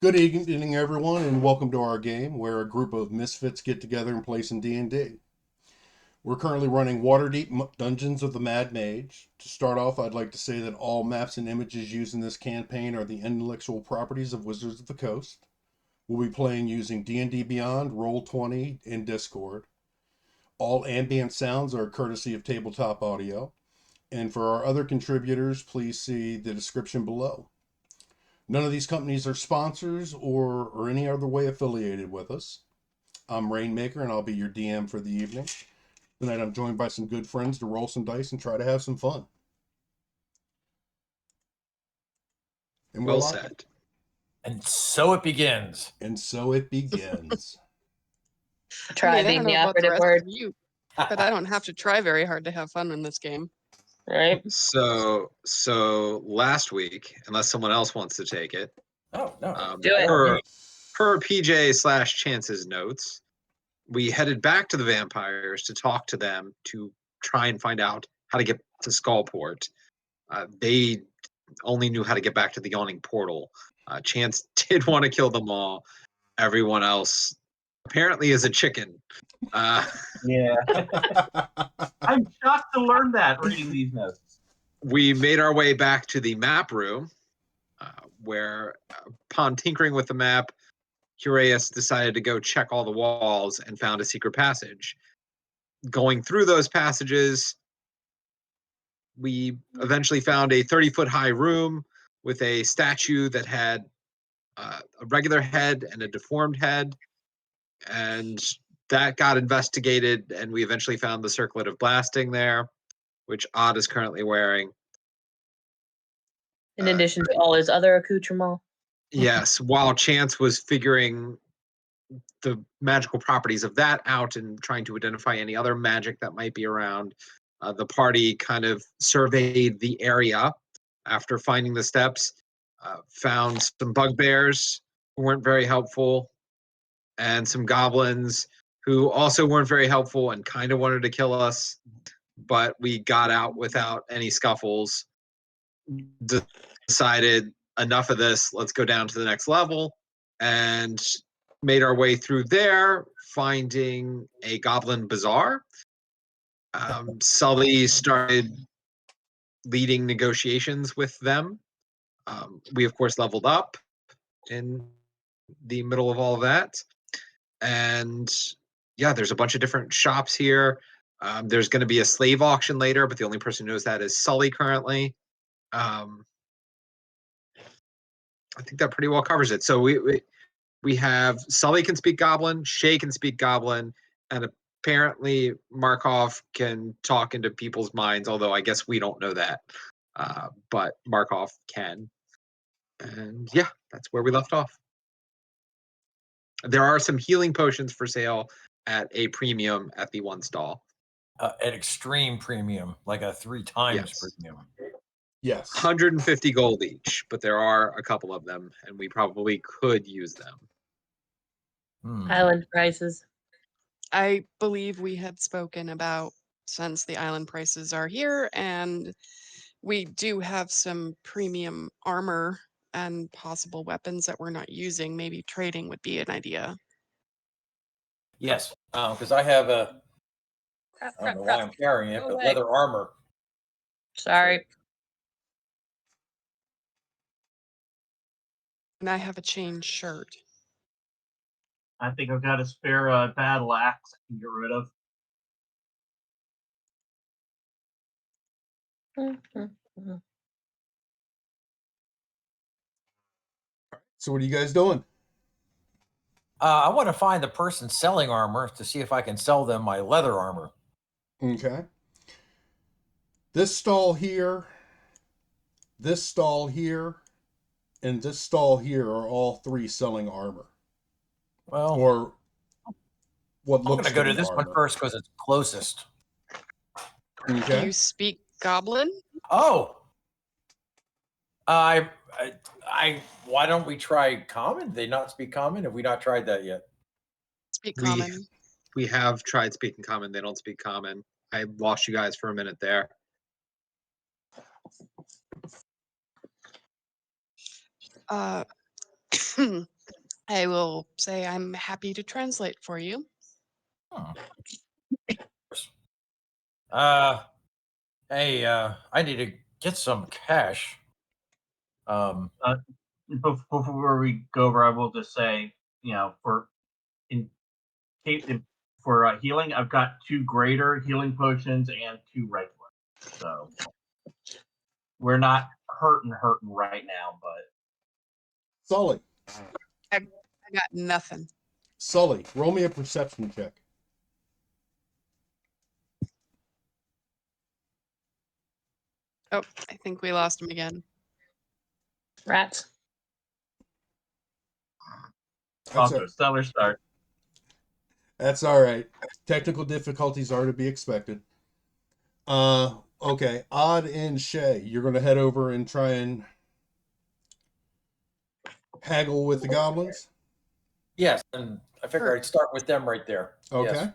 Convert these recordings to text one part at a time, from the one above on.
Good evening, everyone, and welcome to our game, where a group of misfits get together and play some D&D. We're currently running Waterdeep Dungeons of the Mad Mage. To start off, I'd like to say that all maps and images used in this campaign are the intellectual properties of Wizards of the Coast. We'll be playing using D&D Beyond, Roll20, and Discord. All ambient sounds are courtesy of Tabletop Audio. And for our other contributors, please see the description below. None of these companies are sponsors or any other way affiliated with us. I'm Rainmaker, and I'll be your DM for the evening. Tonight I'm joined by some good friends to roll some dice and try to have some fun. And well said. And so it begins. And so it begins. Try being the operative word. You, but I don't have to try very hard to have fun in this game. Right? So last week, unless someone else wants to take it, Oh, no. Do it. per PJ/Chance's notes, we headed back to the vampires to talk to them to try and find out how to get to Skullport. They only knew how to get back to the Yawning Portal. Chance did want to kill them all. Everyone else apparently is a chicken. Yeah. I'm shocked to learn that reading these notes. We made our way back to the map room, where, upon tinkering with the map, Curious decided to go check all the walls and found a secret passage. Going through those passages, we eventually found a 30-foot high room with a statue that had a regular head and a deformed head, and that got investigated, and we eventually found the circlet of blasting there, which Odd is currently wearing. In addition to all his other accoutrements. Yes, while Chance was figuring the magical properties of that out and trying to identify any other magic that might be around, the party kind of surveyed the area after finding the steps, found some bugbears who weren't very helpful, and some goblins who also weren't very helpful and kind of wanted to kill us, but we got out without any scuffles. Decided enough of this, let's go down to the next level, and made our way through there, finding a goblin bazaar. Sully started leading negotiations with them. We of course leveled up in the middle of all of that, and yeah, there's a bunch of different shops here. There's going to be a slave auction later, but the only person who knows that is Sully currently. I think that pretty well covers it. So we have Sully can speak Goblin, Shay can speak Goblin, and apparently Markov can talk into people's minds, although I guess we don't know that. But Markov can. And yeah, that's where we left off. There are some healing potions for sale at a premium at the one stall. At extreme premium, like a 3 times Yes. premium. Yes. 150 gold each, but there are a couple of them, and we probably could use them. Island prices. I believe we had spoken about, since the island prices are here, and we do have some premium armor and possible weapons that we're not using. Maybe trading would be an idea. Yes, because I have a, I don't know why I'm carrying it, but leather armor. Sorry. And I have a chain shirt. I think I've got a spare battle axe I can get rid of. So what are you guys doing? I want to find the person selling armor to see if I can sell them my leather armor. Okay. This stall here, and this stall here are all three selling armor. Well, Or what I'm looks going to go to be this armor. one first because it's closest. Do Okay. you speak Goblin? Oh, I. Why don't we try common? They not speak common? Have we not tried that yet? Speak common. We have tried speaking common. They don't speak common. I lost you guys for a minute there. I will say I'm happy to translate for you. Hmm. Hey, I need to get some cash. Before we go over, I will just say, for healing, I've got 2 greater healing potions and 2 regular. So we're not hurting right now, but Sully. I got nothing. Sully, roll me a perception check. Oh, I think we lost him again. Rats. That's, also stellar start. that's all right. Technical difficulties are to be expected. Okay. Odd and Shay, you're going to head over and try and haggle with the goblins? Yes, and I figure Sure. I'd start with them right there. Okay. Yes.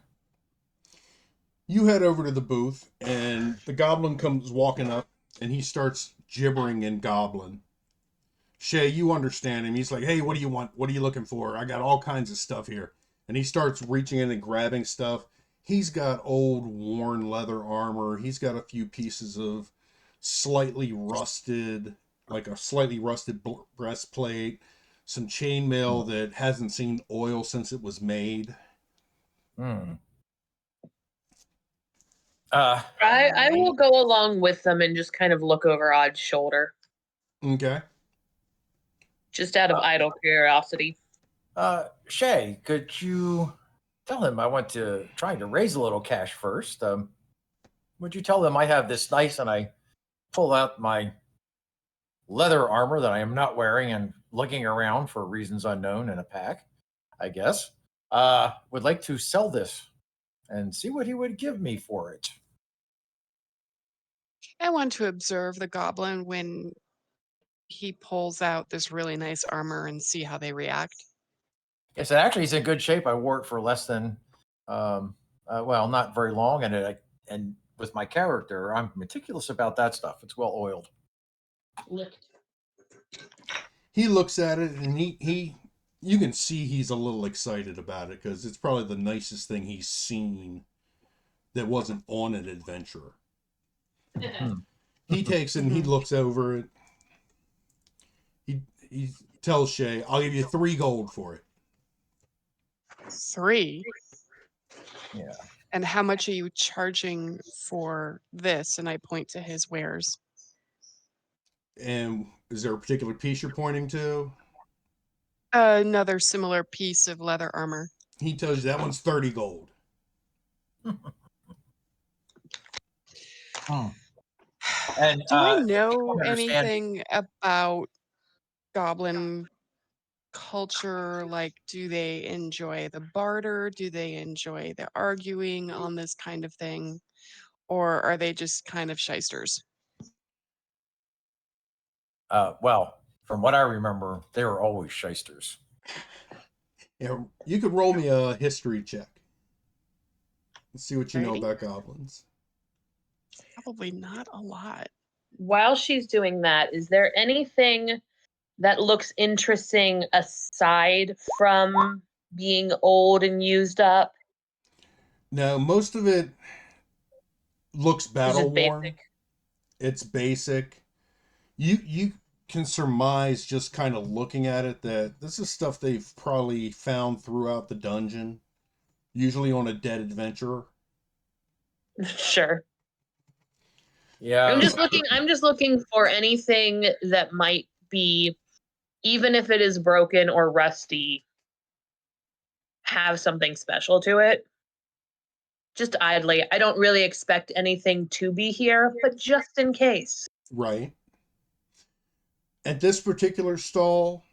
You head over to the booth, and the goblin comes walking up, and he starts gibbering in goblin. Shay, you understand him. He's like, hey, what do you want? What are you looking for? I got all kinds of stuff here. And he starts reaching in and grabbing stuff. He's got old, worn leather armor. He's got a few pieces of slightly rusted, like a slightly rusted breastplate, some chainmail that hasn't seen oil since it was made. Hmm. I will go along with them and just kind of look over Odd's shoulder, Okay. just out of idle curiosity. Shay, could you tell him I want to try to raise a little cash first? Would you tell them I have this nice, and I pull out my leather armor that I am not wearing and looking around for reasons unknown in a pack, I guess. Would like to sell this and see what he would give me for it. I want to observe the goblin when he pulls out this really nice armor and see how they react. Yes, actually, he's in good shape. I wore it for less than, well, not very long, and with my character, I'm meticulous about that stuff. It's well oiled. Licked. He looks at it, and he you can see he's a little excited about it because it's probably the nicest thing he's seen that wasn't on an adventure. He takes it and he looks over it. He tells Shay, I'll give you 3 gold for it. 3? Yeah. And how much are you charging for this? And I point to his wares. And is there a particular piece you're pointing to? Another similar piece of leather armor. He tells you that one's 30 gold. And Do I know understand- anything about goblin culture? Like, do they enjoy the barter? Do they enjoy the arguing on this kind of thing? Or are they just kind of shysters? Well, from what I remember, they were always shysters. Yeah, you could roll me a history check. Let's see what you know Alrighty. about goblins. Probably not a lot. While she's doing that, is there anything that looks interesting aside from being old and used up? Now, most of it looks It's battle just worn. basic. It's basic. You can surmise just kind of looking at it that this is stuff they've probably found throughout the dungeon, usually on a dead adventurer. Sure. Yeah. I'm just looking for anything that might be, even if it is broken or rusty, have something special to it. Just idly. I don't really expect anything to be here, but just in case. Right. At this particular stall,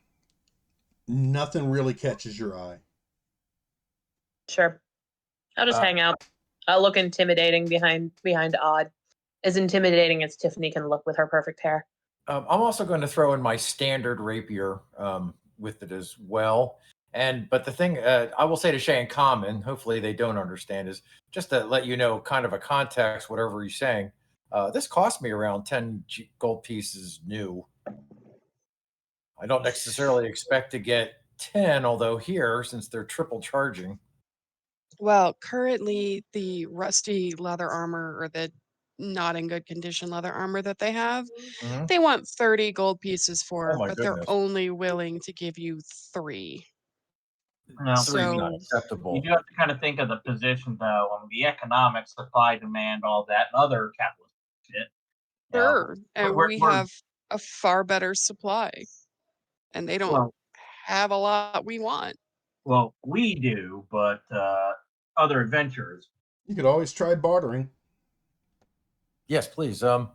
nothing really catches your eye. Sure. I'll just hang out. I'll look intimidating behind Odd. As intimidating as Tiffany can look with her perfect hair. I'm also going to throw in my standard rapier with it as well. But the thing I will say to Shay in common, hopefully they don't understand, is just to let you know kind of a context, whatever you're saying. This cost me around 10 gold pieces new. I don't necessarily expect to get 10, although here, since they're triple charging. Well, currently the rusty leather armor or the not in good condition leather armor that they have, Mhm. they want 30 gold pieces for, Oh my but they're goodness. only willing to give you 3. No, 3 is not So acceptable. you do have to kind of think of the position, though, on the economics, supply, demand, all that, and other capitalist shit. You know, sure, and we we're have a far better supply, and they don't well, have a lot we want. well, we do, but other adventurers. You could always try bartering. Yes, please. All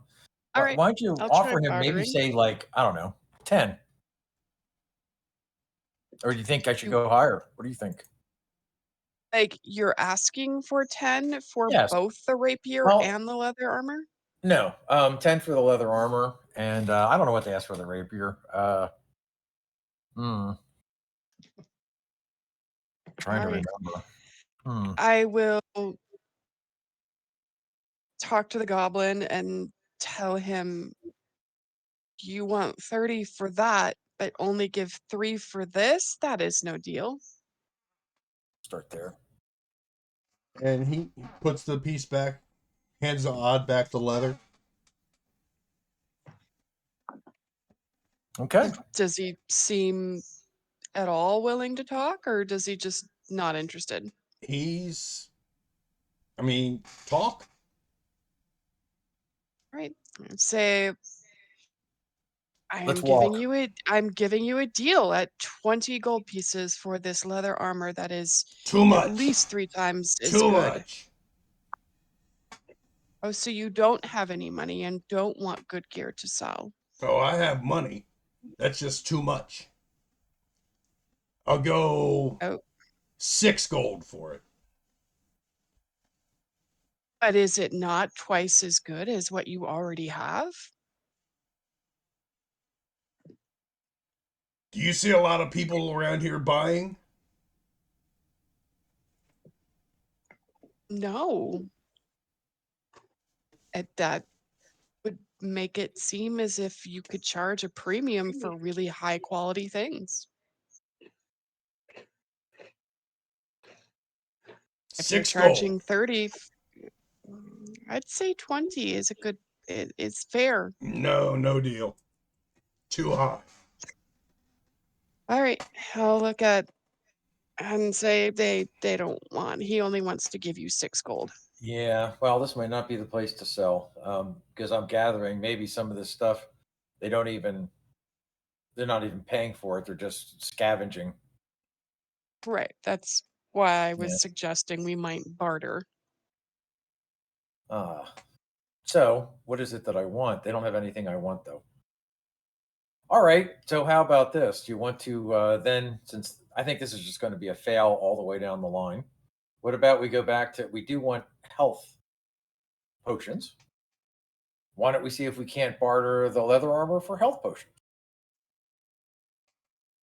right, Why don't you I'll try offer him maybe bartering. say like, I don't know, 10? Or do you think I should You go higher? What do you think? like you're asking for 10 for Yes. both the rapier Well, and the leather armor? no. 10 for the leather armor, and I don't know what they asked for the rapier. Trying to All right. remember. I will talk to the goblin and tell him you want 30 for that, but only give 3 for this? That is no deal. Start there. And he puts the piece back, hands the odd back to leather. Okay. Does he seem at all willing to talk, or does he just not interested? Talk. Right. Say Let's walk. I'm giving you a deal at 20 gold pieces for this leather armor that is Too much. at least 3 times as Too good. much. Oh, so you don't have any money and don't want good gear to sell. Oh, I have money. That's just too much. I'll go Oh, 6 gold for it. but is it not twice as good as what you already have? Do you see a lot of people around here buying? No. That would make it seem as if you could charge a premium for really high quality things. If you're 6 charging gold. 30, I'd say 20 is it's fair. No deal. Too high. All right, I'll look at and say they don't want. He only wants to give you 6 gold. Yeah. Well, this might not be the place to sell because I'm gathering maybe some of this stuff they're not even paying for it. They're just scavenging. Right. That's why I was Yeah. suggesting we might barter. So what is it that I want? They don't have anything I want though. All right. So how about this? Do you want to then, since I think this is just going to be a fail all the way down the line, what about we go back to, we do want health potions. Why don't we see if we can't barter the leather armor for health potions?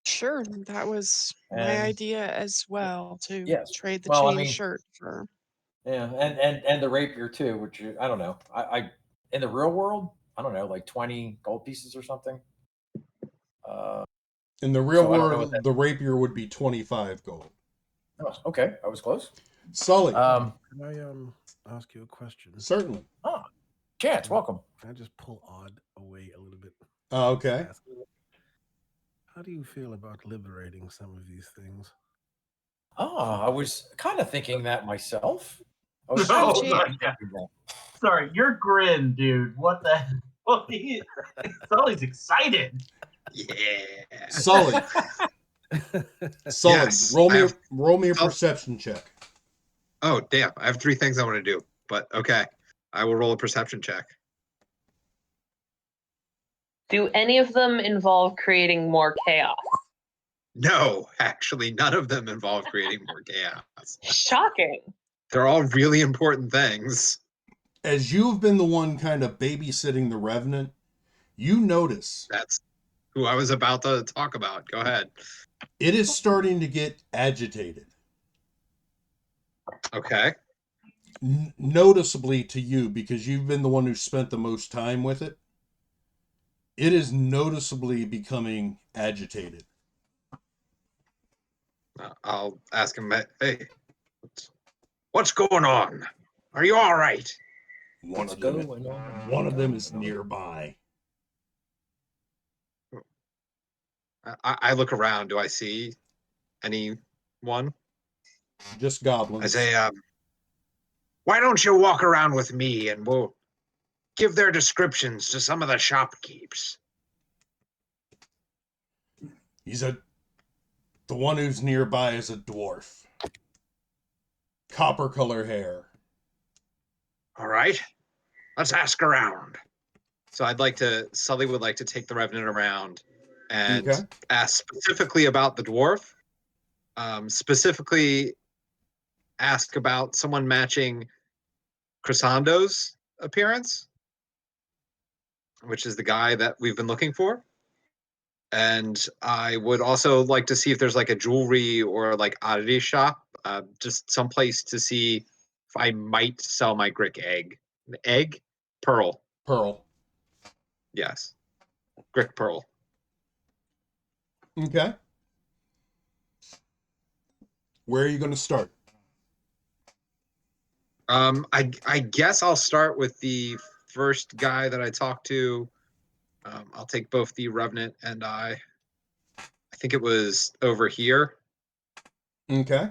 Sure, that was my And idea as well, to yes. trade the Well, I chain mean, shirt for. yeah, and the rapier too, which I don't know. I in the real world, I don't know, like 20 gold pieces or something. In the real So I don't know what world, the rapier would be 25 gold. Oh, okay, I was close. Sully. Can I ask you a question? Certainly. Chance, welcome. Can I just pull Odd away a little bit? Okay. How do you feel about liberating some of these things? I was kind of thinking that myself. I was No, Gee. sorry, yeah. Sorry, your grin, dude. What the hell? Sully's excited. Yeah. Sully. Sully. Yes, Roll me a perception check. Oh, damn. I have 3 things I want to do, but okay. I will roll a perception check. Do any of them involve creating more chaos? No, actually, none of them involve creating more chaos. Shocking. They're all really important things. As you've been the one kind of babysitting the Revenant, you notice That's who I was about to talk about. Go ahead. it is starting to get agitated. Okay. Noticeably to you, because you've been the one who spent the most time with it. It is noticeably becoming agitated. I'll ask him, hey, what's going on? Are you all right? One What's of them, going on? one of them is nearby. I look around. Do I see anyone? Just I goblins. say, why don't you walk around with me and we'll give their descriptions to some of the shopkeepers. The one who's nearby is a dwarf. Copper color hair. All right, let's ask around. So Sully would like to take the Revenant around and Okay. ask specifically about the dwarf. Specifically ask about someone matching Chrysando's appearance, which is the guy that we've been looking for. And I would also like to see if there's like a jewelry or like oddity shop, just someplace to see if I might sell my Grick egg. Egg? Pearl. Pearl. Yes. Grick pearl. Okay. Where are you going to start? I guess I'll start with the first guy that I talked to. I'll take both the Revenant and I think it was over here. Okay.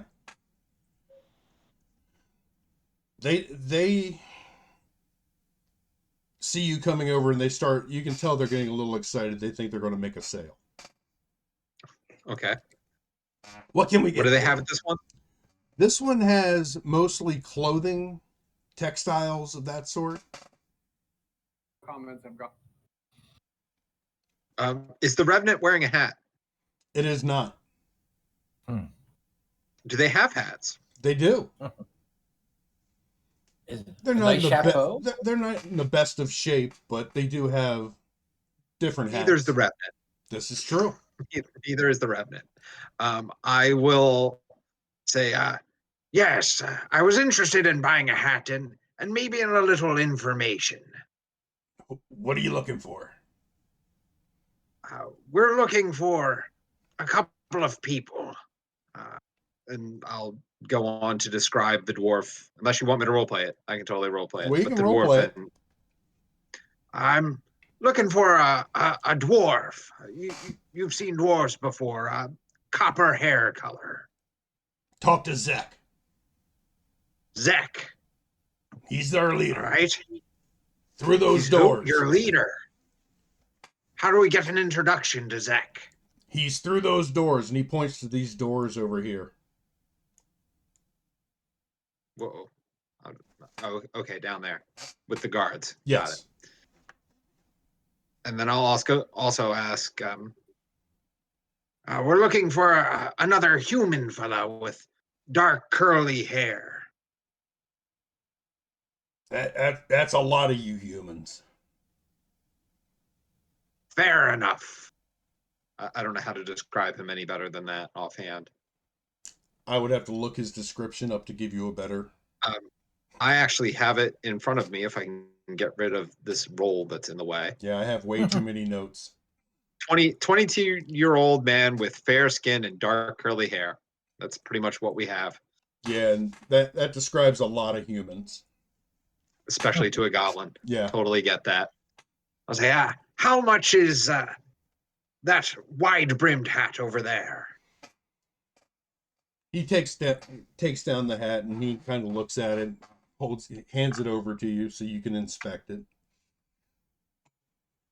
They see you coming over and you can tell they're getting a little excited. They think they're going to make a sale. Okay. What can we get? What do they for have you? at this one? This one has mostly clothing, textiles of that sort. Comments I've got. Is the Revenant wearing a hat? It is not. Do they have hats? They do. They're A not nice in the chapeau? they're not in the best of shape, but they do have different hats. Neither's the Revenant. This is true. Neither is the Revenant. I will say, yes, I was interested in buying a hat and maybe in a little information. What are you looking for? We're looking for a couple of people. And I'll go on to describe the dwarf. Unless you want me to roleplay it, I can totally roleplay it. We can roleplay it. I'm looking for a dwarf. You've seen dwarves before. Copper hair color. Talk to Zek. Zek. He's our leader. All right. Through those doors. Your leader. How do we get an introduction to Zek? He's through those doors, and he points to these doors over here. Whoa. Oh, okay, down there with the guards. Yes. Got it. And then I'll also ask, we're looking for another human fellow with dark curly hair. That's a lot of you humans. Fair enough. I don't know how to describe him any better than that offhand. I would have to look his description up to give you a better. I actually have it in front of me if I can get rid of this roll that's in the way. Yeah, I have way too many notes. 22-year-old man with fair skin and dark curly hair. That's pretty much what we have. Yeah, and that describes a lot of humans. Especially to a goblin. Yeah. Totally get that. I'll say, how much is that wide-brimmed hat over there? He takes down the hat and he kind of looks at it, hands it over to you so you can inspect it.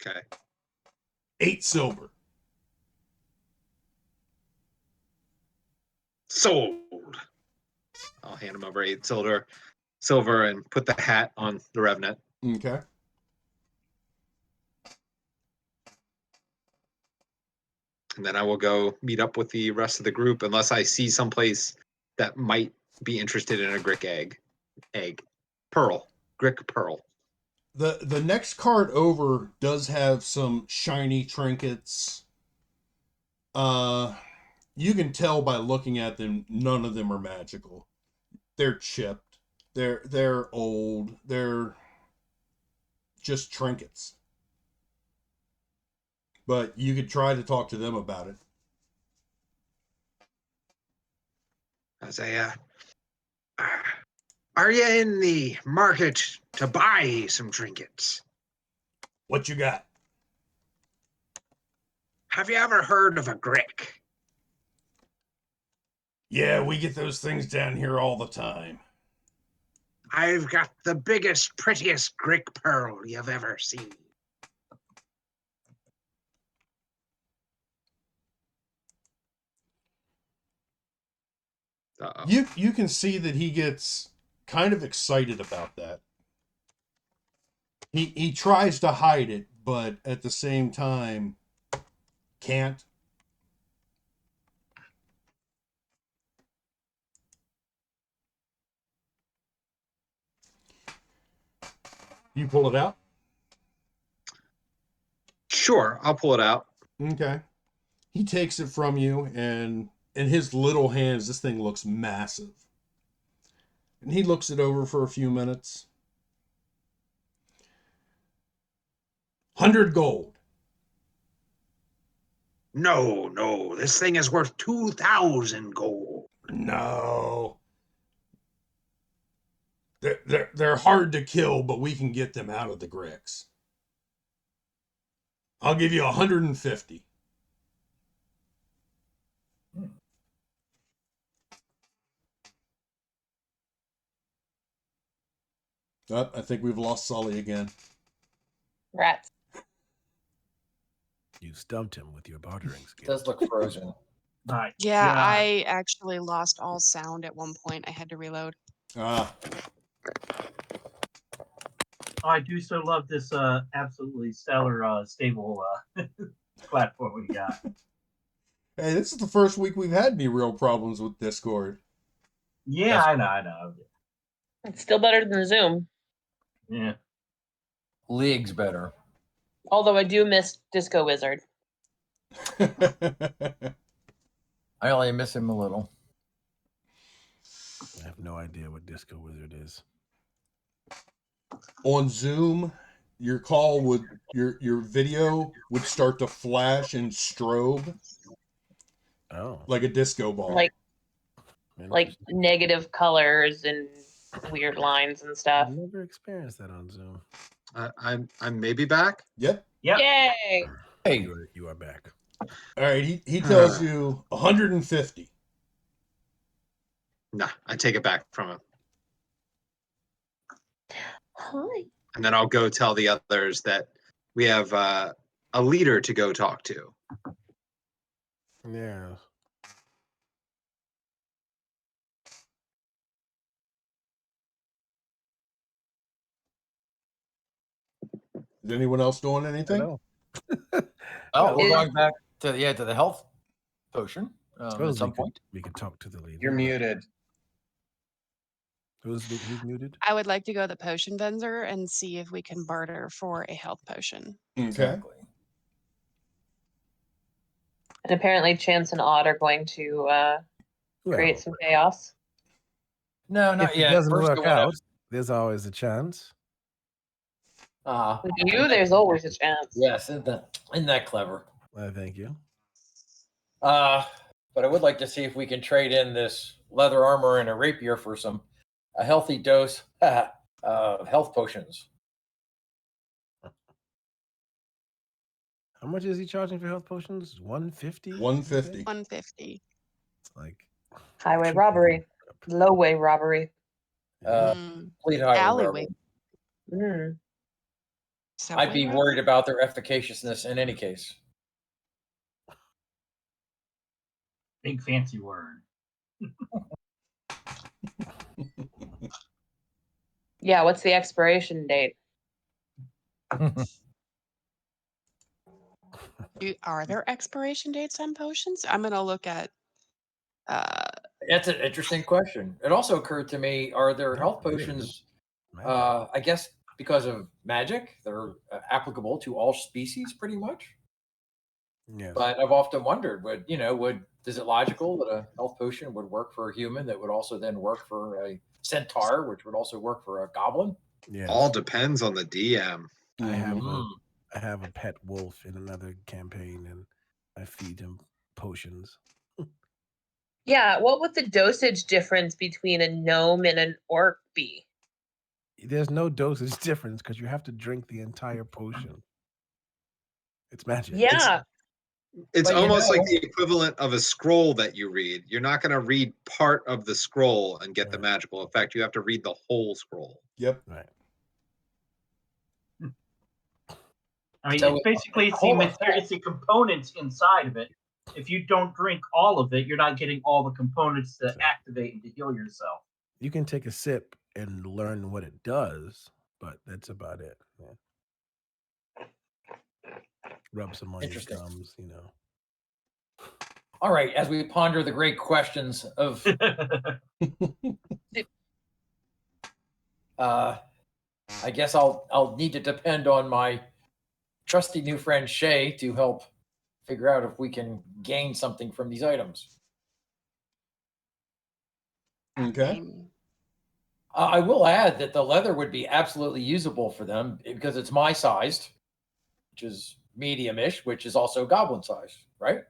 Okay. 8 silver. Sold. I'll hand him over 8 silver and put the hat on the Revenant. Okay. And then I will go meet up with the rest of the group unless I see someplace that might be interested in a Grick egg. Pearl. Grick pearl. The next card over does have some shiny trinkets. You can tell by looking at them, none of them are magical. They're chipped. They're old. They're just trinkets. But you could try to talk to them about it. I say, are you in the market to buy some trinkets? What you got? Have you ever heard of a grick? Yeah, we get those things down here all the time. I've got the biggest, prettiest grick pearl you've ever seen. Uh-oh. You can see that he gets kind of excited about that. He tries to hide it, but at the same time can't. You pull it out? Sure, I'll pull it out. Okay. He takes it from you, and in his little hands, this thing looks massive. And he looks it over for a few minutes. 100 gold. No, this thing is worth 2,000 gold. No. They're hard to kill, but we can get them out of the Gricks. I'll give you 150. Oh, I think we've lost Sully again. Rats. You stumped him with your bartering It skills. does look frozen. Yeah, I actually lost all sound at one point. I had to reload. Ah, I do so love this absolutely stellar stable platform we got. hey, this is the first week we've had any real problems with Discord. Yeah, That's- I know. It's still better than Zoom. Yeah. Leagues better. Although I do miss Disco Wizard. I only miss him a little. I have no idea what Disco Wizard is. On Zoom, your call would your video would start to flash and strobe Oh, like a disco ball. Like interesting. negative colors and weird lines and stuff. I've never experienced that on Zoom. I'm maybe back. Yep. Yep. Yay! Hey, You are back. All right. He tells you 150. Nah, I take it back from him. Hi. And then I'll go tell the others that we have a leader to go talk to. Yeah. Is anyone else doing anything? Hello. oh, we're Is- going back to the health potion at Suppose some point. we could talk to the leader. You're but- muted. Who's muted? I would like to go to the potion vendor and see if we can barter for a health potion. Okay. Exactly. And apparently Chance and Odd are going to create some chaos. No, not if it yet. doesn't First, I work wanna- out, there's always a chance. With you, there's always a chance. Yes, isn't that clever? Thank you. But I would like to see if we can trade in this leather armor and a rapier for a healthy dose of health potions. How much is he charging for health potions? 150? 150. 150. It's like Highway triple robbery. the- Low-way robbery. Complete highway Alleyway. robbery. Mm. I'd be Subway worried about their efficaciousness in any case. Big fancy word. Yeah, what's the expiration date? Are there expiration dates on potions? I'm gonna look at. That's an interesting question. It also occurred to me: are there health Really? potions? Magic. I guess because of magic, they're applicable to all species, pretty much. Yes. But I've often wondered: is it logical that a health potion would work for a human that would also then work for a centaur, which would also work for a goblin? Yes. All depends on the DM. I have Mm. I have a pet wolf in another campaign, and I feed him potions. Yeah, what would the dosage difference between a gnome and an orc be? There's no dosage difference because you have to drink the entire potion. It's magic. Yeah. It's But you almost like know- the equivalent of a scroll that you read. You're not going to read part of the scroll and get the Right. magical effect. You have to read the whole scroll. Yep. Right. I mean, So, it's basically hold on. it's the components inside of it. If you don't drink all of it, you're not getting all the components to activate and to heal yourself. You can take a sip and learn what it does, but that's about it. Yeah. Rub some on your Interesting. gums, you know. All right, as we ponder the great questions of I guess I'll need to depend on my trusty new friend Shay to help figure out if we can gain something from these items. Okay. I will add that the leather would be absolutely usable for them because it's my sized, which is medium-ish, which is also goblin sized, right?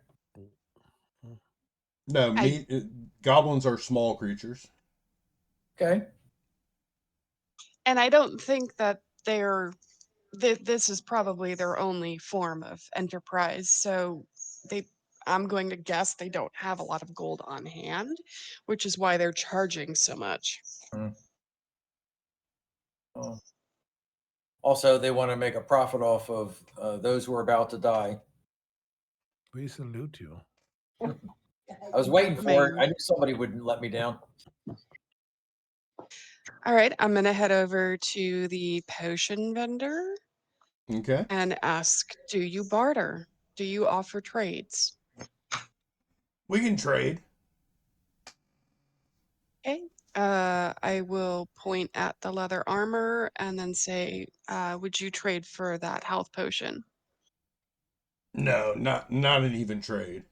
No, goblins are small creatures. Okay. And I don't think that this is probably their only form of enterprise. So I'm going to guess they don't have a lot of gold on hand, which is why they're charging so much. Also, they want to make a profit off of those who are about to die. We salute you. I was waiting for it. Amazing. I knew somebody wouldn't let me down. All right, I'm going to head over to the potion vendor Okay. and ask, do you barter? Do you offer trades? We can trade. Okay. I will point at the leather armor and then say, would you trade for that health potion? No, not an even trade.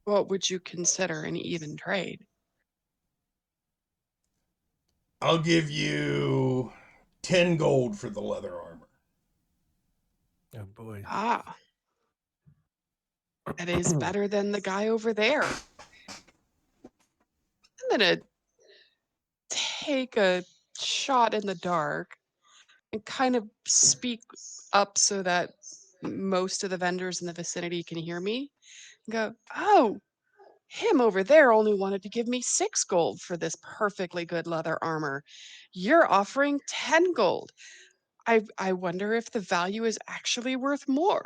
What would you consider an even trade? I'll give you 10 gold for the leather armor. Oh boy. Ah, that is better than the guy over there. I'm gonna take a shot in the dark and kind of speak up so that most of the vendors in the vicinity can hear me. And go, oh, him over there only wanted to give me 6 gold for this perfectly good leather armor. You're offering 10 gold. I wonder if the value is actually worth more.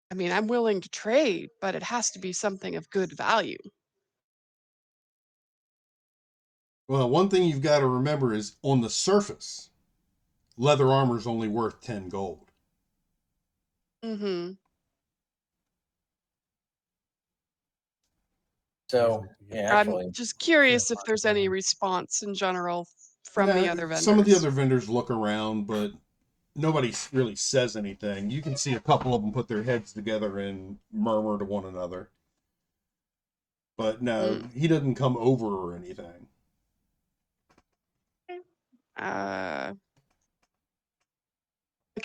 I mean, I'm willing to trade, but it has to be something of good value. Well, one thing you've got to remember is on the surface, leather armor is only worth 10 gold. Mm-hmm. So, yeah, actually, I'm just curious if there's any response in general from the other vendors. Some of the other vendors look around, but nobody really says anything. You can see a couple of them put their heads together and murmur to one another. But no, he doesn't come over or anything. Look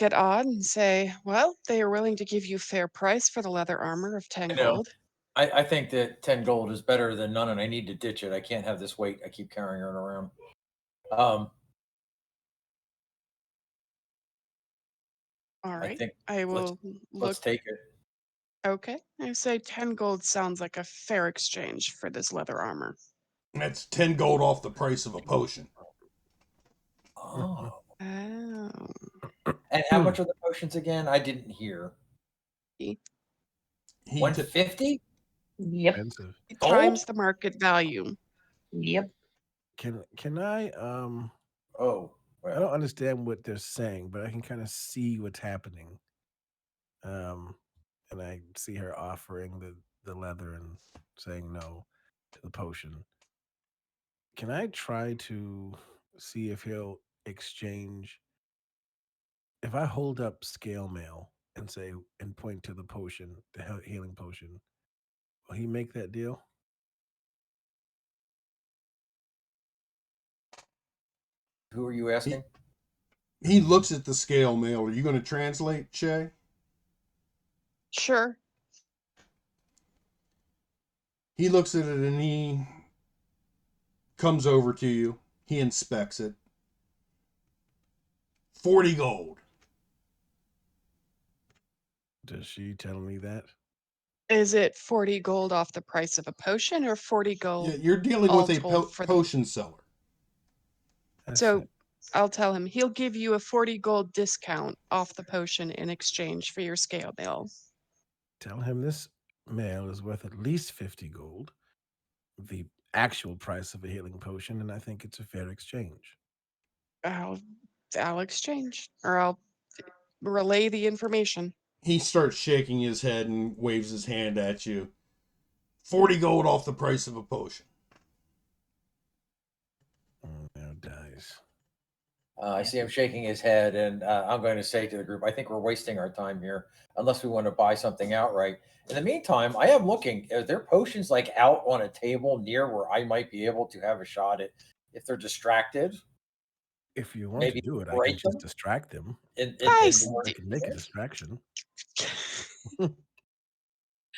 at Odd and say, well, they are willing to give you fair price for the leather armor of 10 I know. gold. I think that 10 gold is better than none, and I need to ditch it. I can't have this weight. I keep carrying it around. All I right. think I will let's look. take it. Okay. I say 10 gold sounds like a fair exchange for this leather armor. That's 10 gold off the price of a potion. Oh. Oh. And how much are the potions again? I didn't hear. 150? Yep. Expensive. Times the market value. Yep. Can I Oh, I don't understand what they're saying, but I can kind of see what's happening. And I see her offering the leather and saying no to the potion. Can I try to see if he'll exchange? If I hold up scale mail and say and point to the potion, the healing potion, will he make that deal? who are you asking? He looks at the scale mail. Are you going to translate, Shay? Sure. He looks at it and he comes over to you. He inspects it. 40 gold. Does she tell me that? Is it 40 gold off the price of a potion or 40 gold? Yeah, you're dealing all with a told for the- potion seller. That's So it. I'll tell him he'll give you a 40 gold discount off the potion in exchange for your scale mail. Tell him this mail is worth at least 50 gold, the actual price of a healing potion, and I think it's a fair exchange. I'll exchange, or I'll relay the information. He starts shaking his head and waves his hand at you. 40 gold off the price of a potion. Now dies. I see him shaking his head, and I'm going to say to the group, I think we're wasting our time here unless we want to buy something outright. In the meantime, I am looking. Are there potions like out on a table near where I might be able to have a shot at if they're distracted? If you want Maybe to do it, I break can just them? distract them. Guys, I can make a distraction.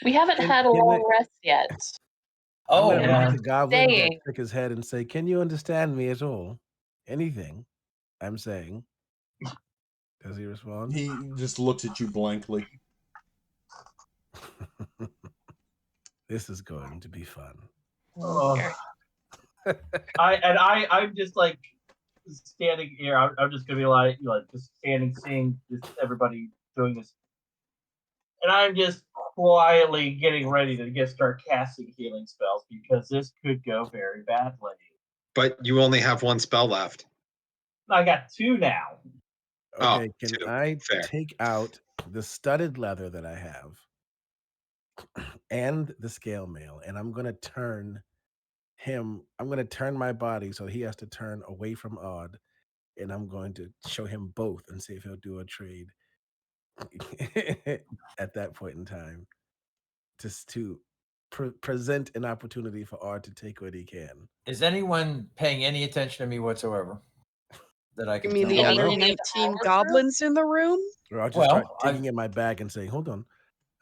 We haven't Can- had a can long they- rest yet. Oh, I'm gonna yeah. look at the goblin, Saying. shake his head, and say, "Can you understand me at all? Anything I'm saying?" Does he respond? He just looks at you blankly. This is going to be fun. Oh. Here. I'm just like standing here. I'm just gonna be like just standing, seeing just everybody doing this, and I'm just quietly getting ready to start casting healing spells because this could go very badly. But you only have one spell left. I got 2 now. Okay, can two. I Fair. take out the studded leather that I have and the scale mail, and I'm gonna turn my body so he has to turn away from Odd, and I'm going to show him both and see if he'll do a trade at that point in time, just to present an opportunity for Odd to take what he can. is anyone paying any attention to me whatsoever? That I You can mean tell? the don't other know. 19 goblins in the room? Or I'll just start Well, digging in my bag and saying, "Hold on,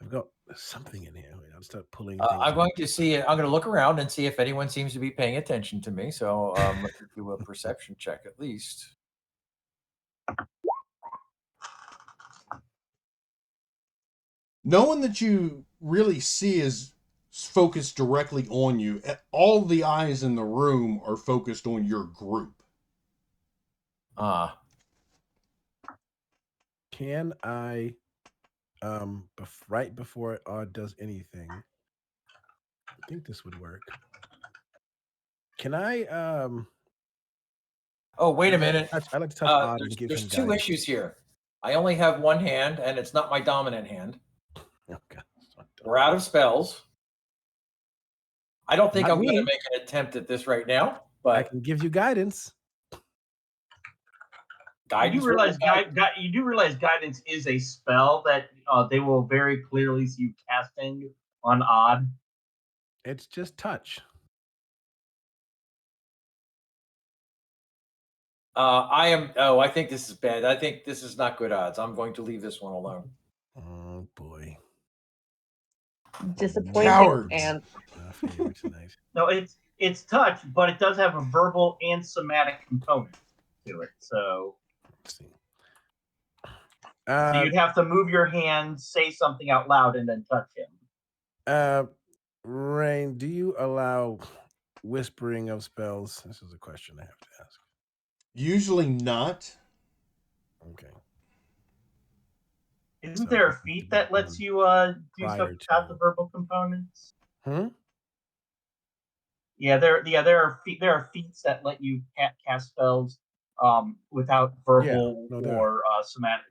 I've got something in here." I'll start pulling things. I'm going to see. I'm going to look around and see if anyone seems to be paying attention to me. So let's do a perception check at least. No one that you really see is focused directly on you. All the eyes in the room are focused on your group. Can I, right before Odd does anything, I think this would work. Can I, Oh, wait a minute. I like to touch Odd and give There's him 2 guidance. issues here. I only have one hand, and it's not my dominant hand. Oh, God. We're out of spells. I don't think Not I'm going to me. make an attempt at this right now, I but can give you guidance. guidance. You do realize guidance is a spell that they will very clearly see you casting on Odd. It's just touch. I think this is bad. I think this is not good odds. I'm going to leave this one alone. Oh boy. Disappointing Cowards. and Our favorite tonight. No, it's touch, but it does have a verbal and somatic component to it. So Let's see. you'd have to move your hand, say something out loud, and then touch him. Rain, do you allow whispering of spells? This is a question I have to ask. Usually not. Okay. Isn't So there a this needs to feat be that lets done you do prior stuff without to- the verbal components? Yeah, there are feats that let you cast spells without verbal no, there or somatic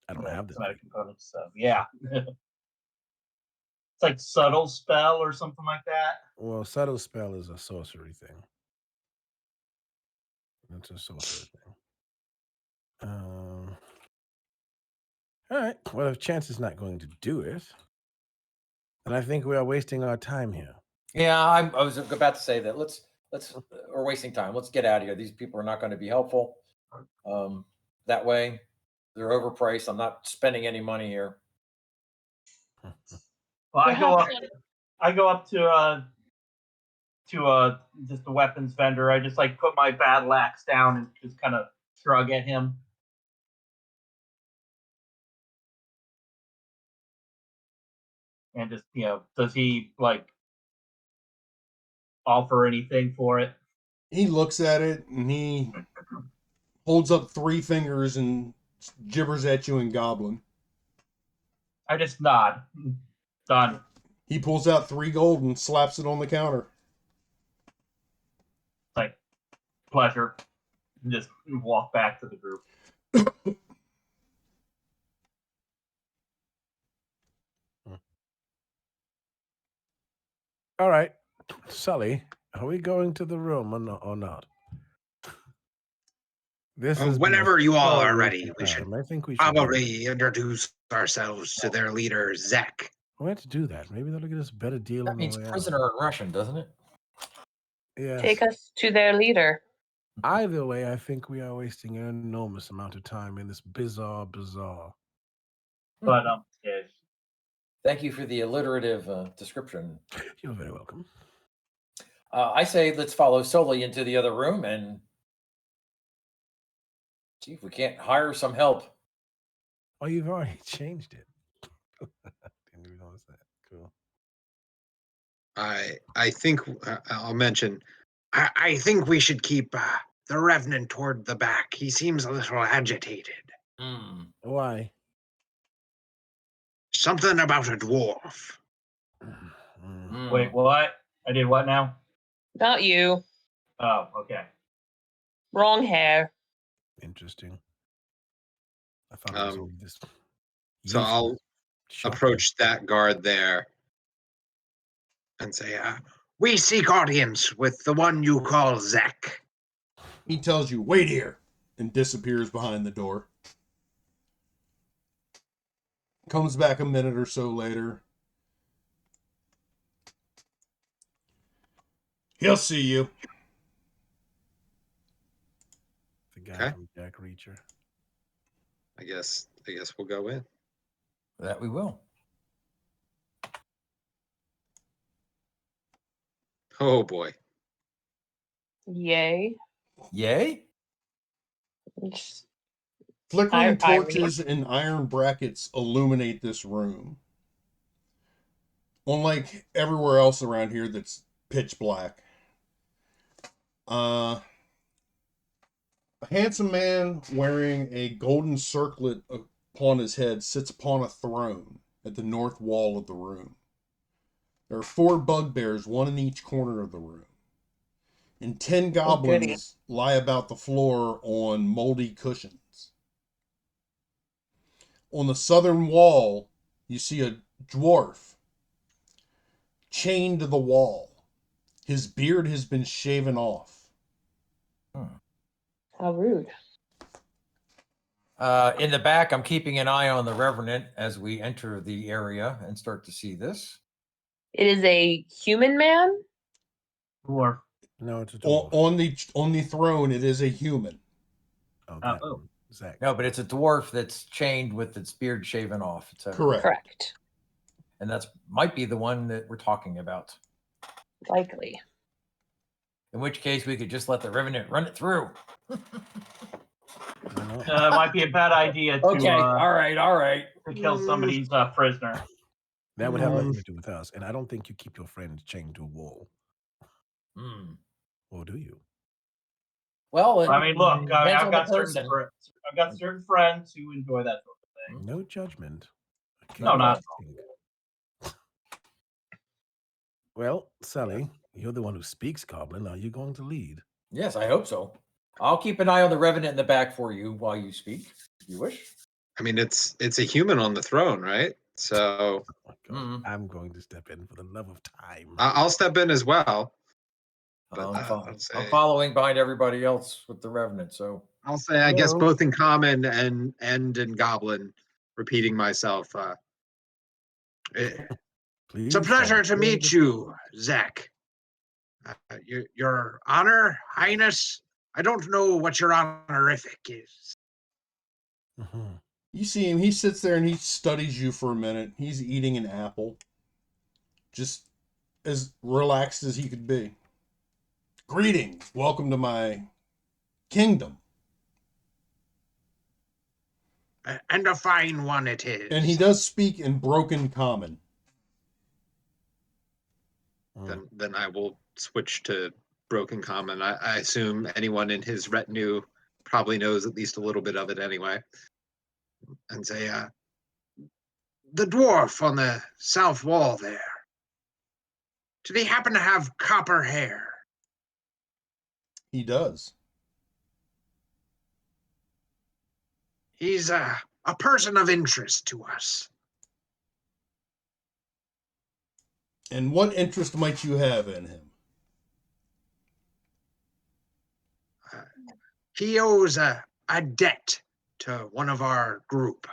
I don't have that. somatic components. So yeah, it's like subtle spell or something like that. Well, subtle spell is a sorcery thing. It's a sorcery thing. All right. Well, if Chance is not going to do it, then I think we are wasting our time here. Yeah, I was about to say that. Let's we're wasting time. Let's get out of here. These people are not going to be helpful. That way, they're overpriced. I'm not spending any money here. Well, Perhaps I go up to just the weapons vendor. I just like put my battle axe down and just kind of shrug at him. And just, does he like offer anything for it? He looks at it and he holds up 3 fingers and gibbers at you in Goblin. I just nod. Done. He pulls out 3 gold and slaps it on the counter. Like, pleasure. And just walk back to the group. All right, Sully, are we going to the room or not? This is Whenever you all are ready, we should I think we should probably introduce ourselves to their leader, Zek. We have to do that. Maybe they'll get us a better deal. That on means the way prisoner in Russian, doesn't it? Yes. take us to their leader. Either way, I think we are wasting an enormous amount of time in this bizarre bazaar. But yeah. Thank you for the alliterative description. You're very welcome. I say let's follow Sully into the other room and see if we can't hire some help. Oh, you've already changed it. Didn't even notice that. Cool. I think I'll mention. I think we should keep the Revenant toward the back. He seems a little agitated. Why? Something about a dwarf. Wait, what? I did what now? Not you. Oh, okay. Wrong hair. Interesting. I thought it was only this. So I'll approach that guard there and say, we seek audience with the one you call Zek. He tells you, wait here, and disappears behind the door. Comes back a minute or so later. He'll see you. The guy from Jack Reacher. I guess we'll go in. That we will. Oh boy. Yay. Yay? Flickering torches and iron brackets illuminate this room. Unlike everywhere else around here that's pitch black. A handsome man wearing a golden circlet upon his head sits upon a throne at the north wall of the room. There are 4 bugbears, one in each corner of the room. And 10 goblins lie about the floor on moldy cushions. On the southern wall, you see a dwarf chained to the wall. His beard has been shaven off. How rude. In the back, I'm keeping an eye on the Revenant as we enter the area and start to see this. It is a human man? Dwarf. No, it's a dwarf. On the throne, it is a human. Oh, Zach. No, but it's a dwarf that's chained with its beard shaven off. Correct. Correct. And that's might be the one that we're talking about. Likely. In which case, we could just let the Revenant run it through. It might be a bad idea to. Okay, all right. To kill somebody's prisoner. That would have nothing to do with us, and I don't think you keep your friends chained to a wall. Or do you? Well, I mean, look, I've got certain friends who enjoy that sort of thing. No judgment. No, not. Well, Sally, you're the one who speaks Goblin. Are you going to lead? Yes, I hope so. I'll keep an eye on the Revenant in the back for you while you speak, if you wish. I mean, it's a human on the throne, right? So I'm going to step in for the love of time. I'll step in as well. But I'm following behind everybody else with the Revenant, so I'll say, I guess both in common and in Goblin, repeating myself. It's a pleasure to meet you, Zach. Your honor, highness. I don't know what your honorific is. You see him, he sits there and he studies you for a minute. He's eating an apple. just as relaxed as he could be. Greetings. Welcome to my kingdom. And a fine one it is. And he does speak in broken common. Then I will switch to broken common. I assume anyone in his retinue probably knows at least a little bit of it anyway. And say, the dwarf on the south wall there, did he happen to have copper hair? He does. He's a person of interest to us. And what interest might you have in him? He owes a debt to one of our group.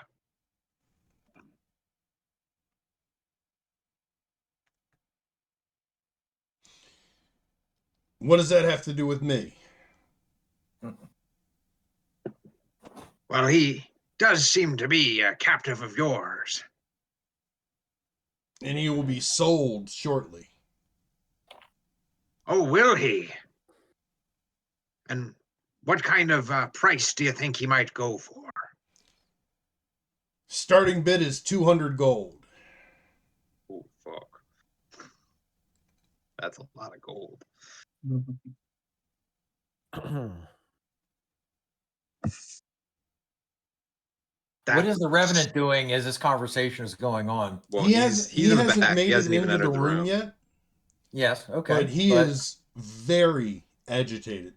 What does that have to do with me? Well, he does seem to be a captive of yours. And he will be sold shortly. Oh, will he? And what kind of price do you think he might go for? Starting bid is 200 gold. Oh, fuck. That's a lot of gold. What is the Revenant doing as this conversation is going on? Well, he he's in the hasn't back. made He it hasn't even into the entered room yet, Yes, okay. but he is very agitated.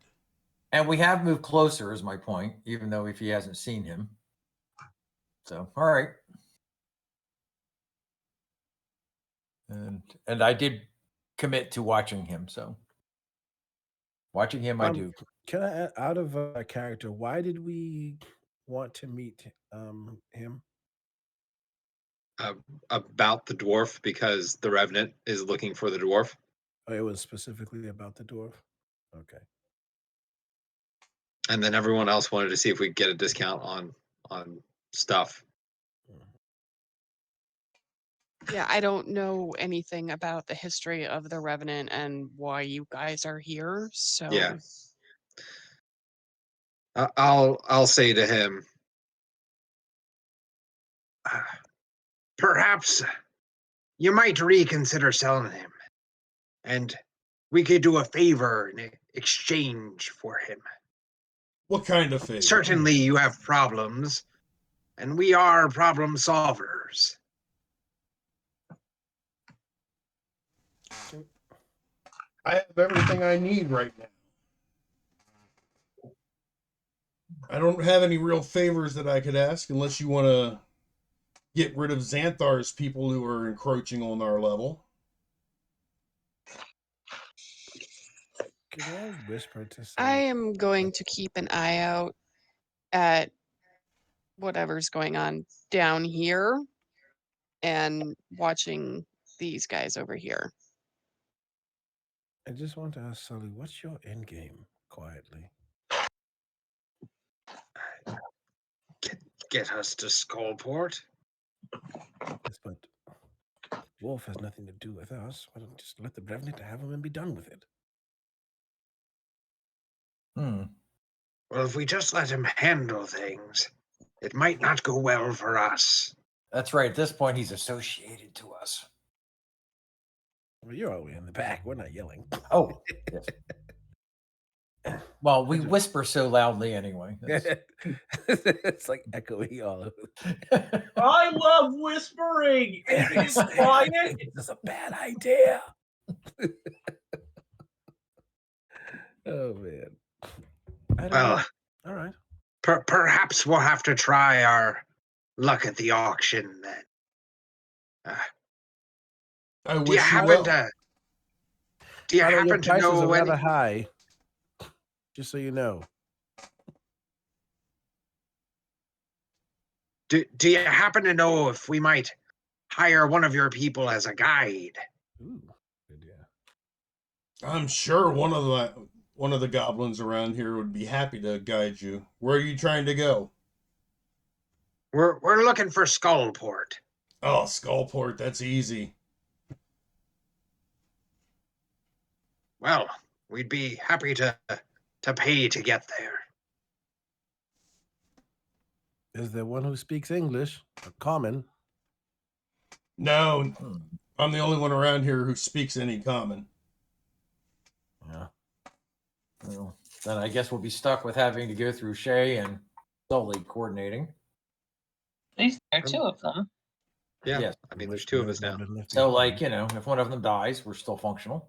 And we have moved closer, is my point, even though if he hasn't seen him. So, all right. And I did commit to watching him, so watching him I do. Can I add, out of character, why did we want to meet him? About the dwarf, because the Revenant is looking for the dwarf. Oh, it was specifically about the dwarf? Okay. And then everyone else wanted to see if we could get a discount on stuff. Yeah, I don't know anything about the history of the Revenant and why you guys are here. So Yeah. I'll say to him, perhaps you might reconsider selling him, and we could do a favor in exchange for him. What kind of favor? Certainly you have problems, and we are problem solvers. I have everything I need right now. I don't have any real favors that I could ask unless you want to get rid of Xanthar's people who are encroaching on our level. Can I whisper to say? I am going to keep an eye out at whatever's going on down here and watching these guys over here. I just want to ask Sully, what's your end game? Quietly. Get us to Skullport. Yes, but Wolf has nothing to do with us. Why don't we just let the Revenant have him and be done with it? Well, if we just let him handle things, it might not go well for us. That's right. At this point, he's associated to us. Well, you're all the way in the back. We're not yelling. Oh, yes. Well, we whisper so loudly anyway. It's like echoey all over. I love whispering. It's quiet. It's a bad idea. Oh man. I don't know. All right. Perhaps we'll have to try our luck at the auction then. I wish Do you happen to know rather any? high? Just so you know. Do you happen to know if we might hire one of your people as a guide? Ooh, good idea. I'm sure one of the goblins around here would be happy to guide you. Where are you trying to go? We're looking for Skullport. Oh, Skullport, that's easy. Well, we'd be happy to pay to get there. Is there one who speaks English? A common? No, Hmm. I'm the only one around here who speaks any common. Yeah. Well, then I guess we'll be stuck with having to go through Shay and Sully coordinating. At least there are two of them. Yeah, Yes. I mean, there's two of us now. So, like, if one of them dies, we're still functional.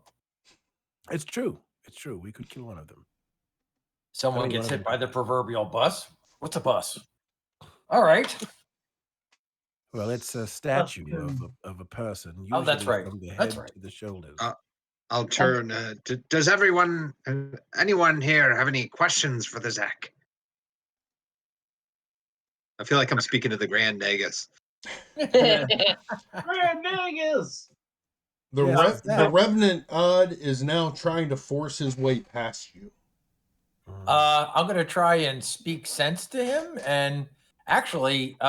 It's true. It's true. We could kill one of them. Someone Only gets one of hit them by the dies. proverbial bus. What's a bus? All right. Well, it's a statue of a person. Oh, that's usually right. From the head That's right. to the shoulders. I'll turn. Does anyone here have any questions for the Zach? I feel like I'm speaking to the Grand Nagus. Grand Nagus! Yes, The Revenant Odd is now trying to force his way past you. I'm going to try and speak sense to him. And actually, do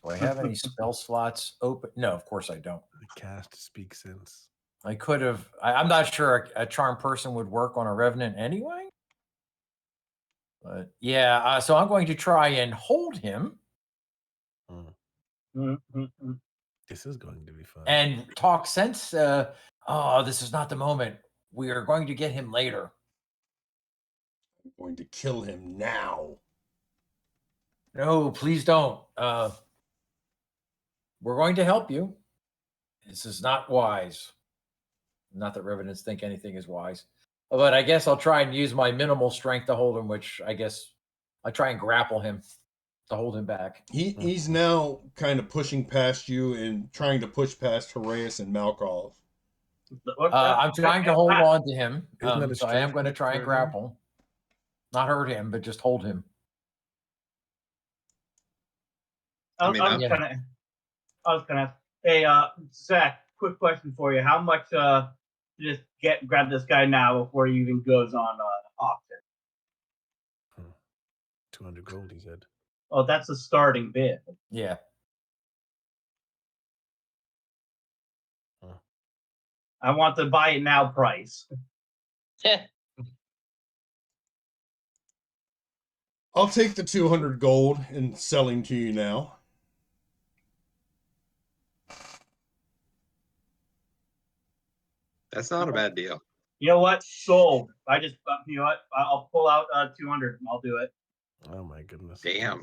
I have any spell slots open? No, of course I don't. The cast speak sense. I could have. I'm not sure a charm person would work on a revenant anyway. But yeah, so I'm going to try and hold him This is going to be fun. and talk sense. This is not the moment. We are going to get him later. I'm going to kill him now. No, please don't. We're going to help you. This is not wise. Not that revenants think anything is wise. But I guess I'll try and use my minimal strength to hold him, which I guess I try and grapple him to hold him back. He's now kind of pushing past you and trying to push past Horaeus and Malkov. I'm trying to hold on to him. Isn't that a So I am strength going to check try and for him? grapple. Not hurt him, but just hold him. I I mean, was gonna. Hey, Zach, quick question for you. How much to just grab this guy now before he even goes on auction? 200 gold, he said. Oh, that's a starting bid. Yeah. I want the buy it now price. I'll take the 200 gold and sell him to you now. That's not a bad deal. You know what? Sold. You know what? I'll pull out 200 and I'll do it. Oh my goodness. Damn.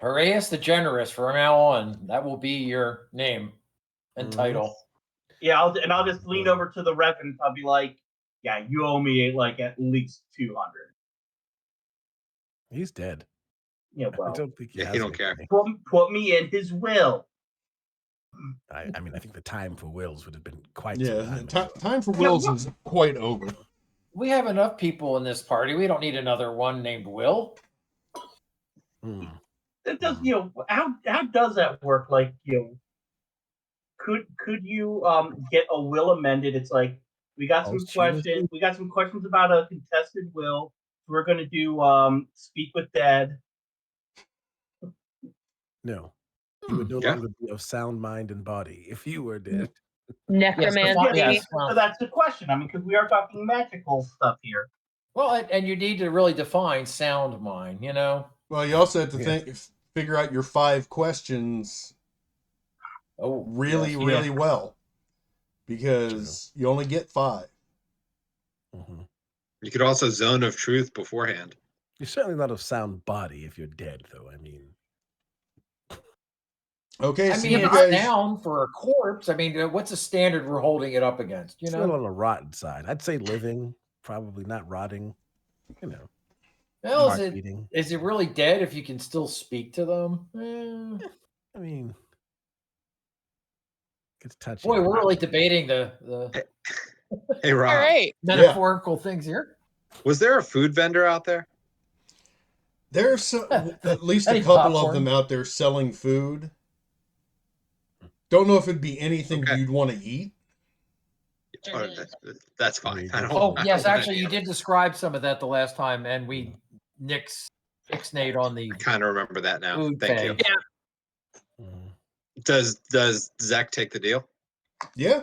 Horaeus the Generous from now on. That will be your name and title. Yeah, I'll just lean over to the rep and I'll be like, "Yeah, you owe me like at least 200." He's dead. Yeah, I well, don't think He has don't care. anything. put me in his will. I mean, I think the time for wills would have been quite some Yeah, time. time for wills is quite over. We have enough people in this party. We don't need another one named Will. It does, how does that work? Like, could you get a will amended? It's like we got some questions. We got some questions about a contested will. We're gonna do speak with dead. No. You would no Yeah. longer be of sound mind and body if you were dead. Necromancy. Yes. So that's the question. I mean, because we are talking magical stuff here. Well, and you need to really define sound mind, Well, you also have to figure out your 5 questions really well, because you only get 5. You could also zone of truth beforehand. You're certainly not of sound body if you're dead, though. I mean, okay, I so mean, you it's guys down for a corpse. I mean, what's the standard we're holding it up against? it's a little on the rotten side. I'd say living, probably not rotting. Well, heart beating. is it really dead if you can still speak to them? I mean, it's touchy. Boy, we're really debating the Hey, Rob. All right. metaphorical things here. Was there a food vendor out there? There's at least a Any couple popcorn? of them out there selling food. Don't know if it'd be anything you'd want to eat. Oh, that's fine. I don't, Oh, I yes, don't actually, you did describe some of that the last time, and we ixnayed on the I kind of remember that now. food Thank you. pay. Does Zach take the deal? Yeah.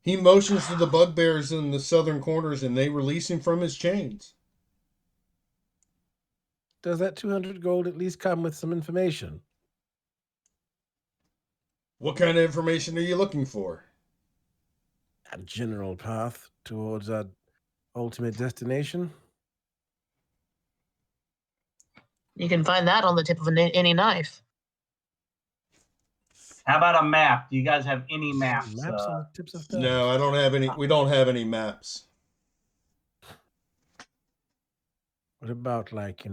He motions to the bugbears in the southern corners and they release him from his chains. Does that 200 gold at least come with some information? What kind of information are you looking for? A general path towards our ultimate destination? You can find that on the tip of any knife. How about a map? Do you guys have any maps? Maps on the tips of thumbs. No, I don't have any. We don't have any maps. What about, like,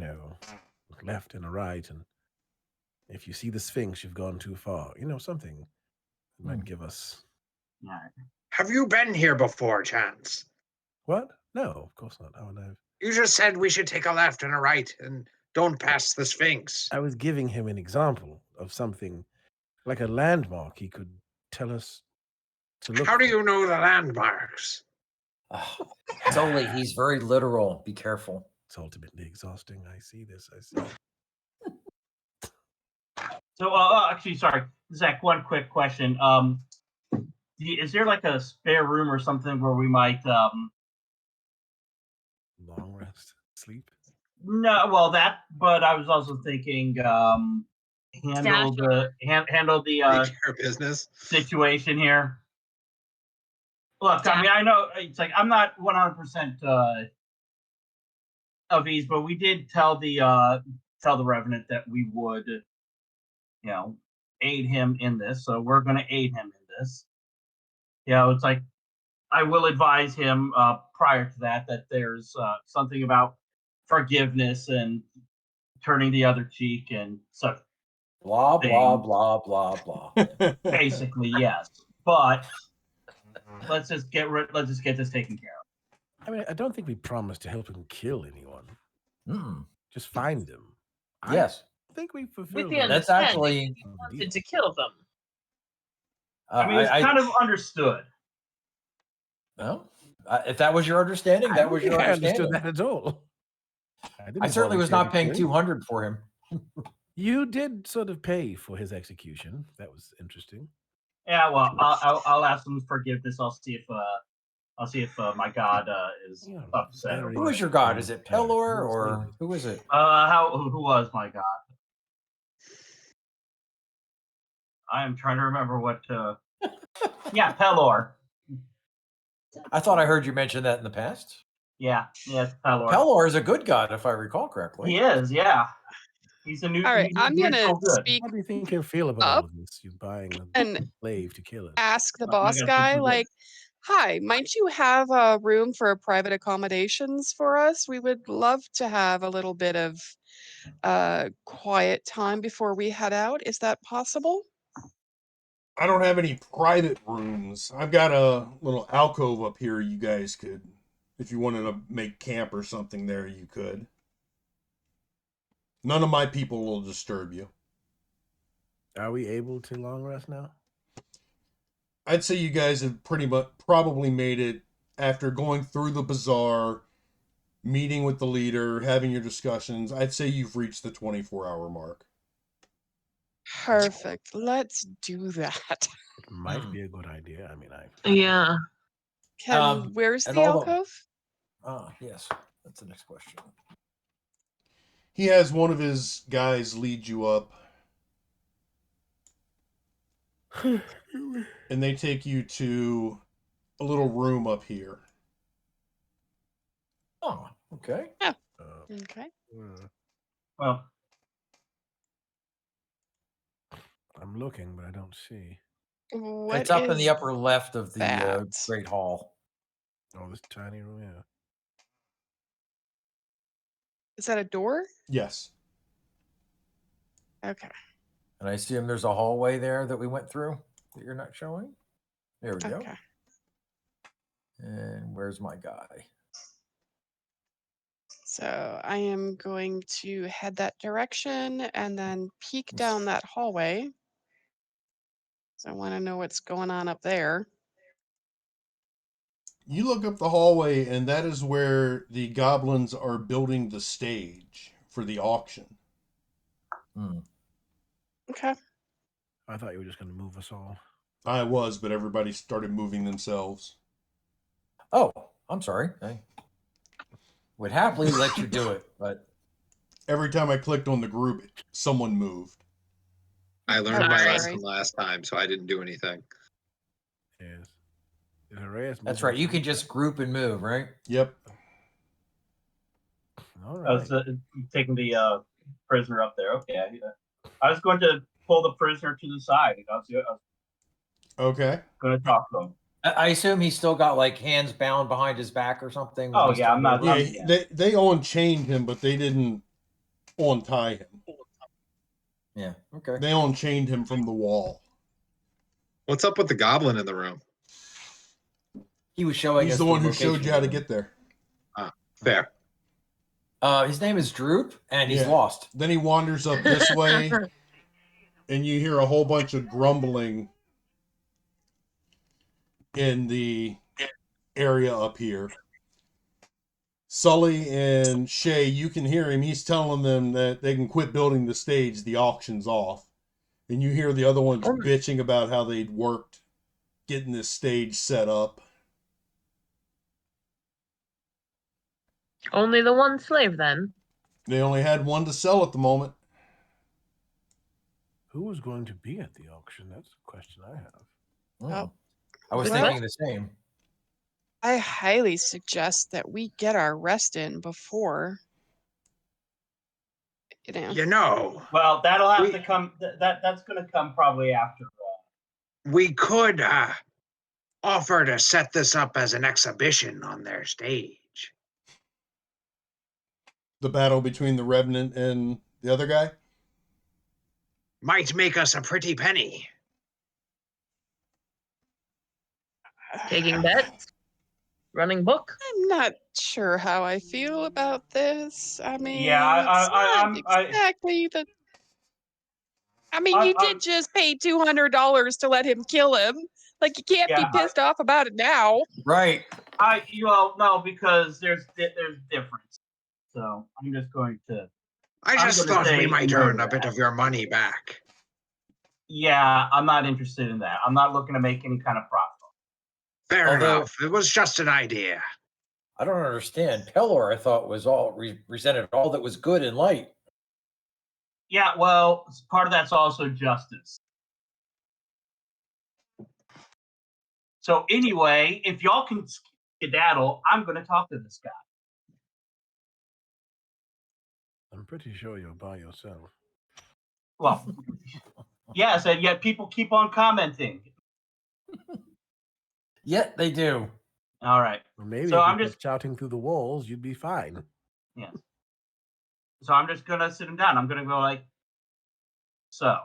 left and a right, and if you see the Sphinx, you've gone too far. Something that might give us... All right. Have you been here before, Chance? What? No, of course not. How would I have... You just said we should take a left and a right and don't pass the Sphinx. I was giving him an example of something like a landmark he could tell us to look How do for. you know the landmarks? Totally, he's very literal. Be careful. It's ultimately exhausting. I see this. I see. So, actually, sorry, Zach. One quick question. Is there like a spare room or something where we might? Long rest, sleep. No, well that. But I was also thinking handle the Take care of business. situation here. Look, I mean, I know it's like I'm not 100% of ease, but we did tell the Revenant that we would, aid him in this. So we're going to aid him in this. It's like I will advise him prior to that there's something about forgiveness and turning the other cheek and such. Blah, blah, blah, blah, blah. Basically, yes. But let's just get this taken care of. I mean, I don't think we promised to help him kill anyone. Just find him. Yes. I think we fulfilled With the that. That's understanding actually... he wanted to kill them. I mean, it's kind of understood. No, if that was your understanding, I that don't was think your I understanding. understood that at all. I certainly was not paying volunteer to 200 for him. You did sort of pay for his execution. That was interesting. Yeah, well, I'll ask him forgiveness. I'll see if my god is upset. Who is your god? Is it Pelor or who is it? Who was my god? I am trying to remember what. Yeah, Pelor. I thought I heard you mention that in the past. Yeah, Pelor. Pelor is a good god, if I recall correctly. He is, yeah. He's a new. All right, I'm gonna speak How do you think he'll feel about all of this? You buying a and slave to kill it? ask the I boss gotta guy, think of it. like, hi, might you have a room for private accommodations for us? We would love to have a little bit of quiet time before we head out. Is that possible? I don't have any private rooms. I've got a little alcove up here you guys could, if you wanted to make camp or something there, you could. None of my people will disturb you. Are we able to long rest now? I'd say you guys have pretty much probably made it after going through the bazaar, meeting with the leader, having your discussions. I'd say you've reached the 24-hour mark. Perfect. Let's do that. It might be a good idea. I mean, Yeah. Where's and the although- alcove? Yes. That's the next question. He has one of his guys lead you up. And they take you to a little room up here. Oh, okay. Okay. Well, I'm looking, but I don't see. What It's up in the is upper left of the that? Great Hall. Oh, this tiny room, yeah. Is that a door? Yes. Okay. And I assume there's a hallway there that we went through that you're not showing. There we go. Okay. And where's my guy? So I am going to head that direction and then peek down that hallway. So I want to know what's going on up there. You look up the hallway, and that is where the goblins are building the stage for the auction. Okay. I thought you were just going to move us all. I was, but everybody started moving themselves. Oh, I'm sorry. I would happily let you do it, but Every time I clicked on the group, someone moved. I learned Oh, my sorry. lesson last time, so I didn't do anything. Yes. Is Reyes that's moving right. You too? can just group and move, right? Yep. All I right. was taking the prisoner up there. Okay. I was going to pull the prisoner to the side. I was Okay. going to talk to him. I assume he's still got like hands bound behind his back or something. when Oh, he's yeah, turned I'm not- over? Yeah, they on-chained him, but they didn't on-tie him. Yeah. Okay. They on-chained him from the wall. What's up with the goblin in the room? He was showing He's us the one who location showed you how to of him. get there. Fair. His name is Droop, and he's Yeah. lost. Then he wanders up this way, and you hear a whole bunch of grumbling in the area up here. Sully and Shay, you can hear him. He's telling them that they can quit building the stage. The auction's off. And you hear the other ones bitching about how they'd worked getting this stage set up. Only the one slave then. They only had one to sell at the moment. Who is going to be at the auction? That's the question I have. Oh. I was Well- thinking the same. I highly suggest that we get our rest in before. You know, Well, that'll have We- to come. That's going to come probably after. we could offer to set this up as an exhibition on their stage. The battle between the Revenant and the other guy. Might make us a pretty penny. Taking bets. Running book. I'm not sure how I feel about this. I mean, Yeah, it's not exactly the. I mean, I'm- you did just pay $200 to let him kill him. Like, you can't Yeah, be pissed off about it now. Right. No, because there's difference. So I'm just going to. I I'm just gonna thought we say might no earn to a bit that. of your money back. Yeah, I'm not interested in that. I'm not looking to make any kind of profit. Fair Although- enough. It was just an idea. I don't understand. Pelor, I thought, was all represented all that was good and light. Yeah, well, part of that's also justice. So anyway, if y'all can skedaddle, I'm going to talk to this guy. I'm pretty sure you're by yourself. Well, yes, and yet people keep on commenting. Yeah, they do. All right. Or maybe So if I'm you just- kept shouting through the walls, you'd be fine. Yeah. So I'm just going to sit him down. I'm going to go like, so.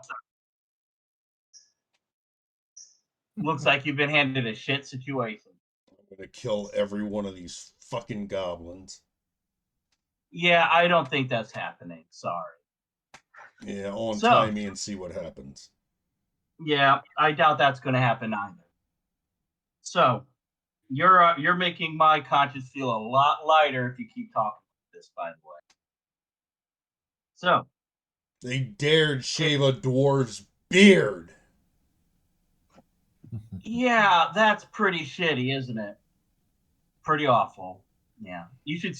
Looks like you've been handed a shit situation. I'm going to kill every one of these fucking goblins. Yeah, I don't think that's happening. Sorry. Yeah, on So- tie me and see what happens. Yeah, I doubt that's going to happen either. So, you're making my conscience feel a lot lighter if you keep talking like this, by the way. So, They dared shave a dwarf's beard. yeah, that's pretty shitty, isn't it? Pretty awful. Yeah, you should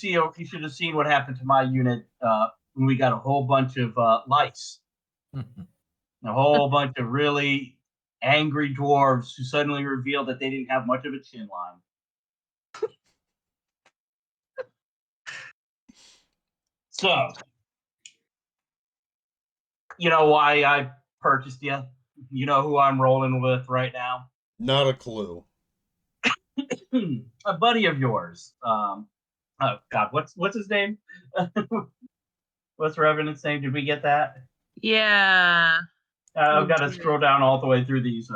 have seen what happened to my unit when we got a whole bunch of lice, a whole bunch of really angry dwarves who suddenly revealed that they didn't have much of a chin line. So, you know why I purchased you? You know who I'm rolling with right now? Not a clue. A buddy of yours. Oh God, what's his name? What's Revenant's name? Did we get that? Yeah. I've got to scroll down all the way through these.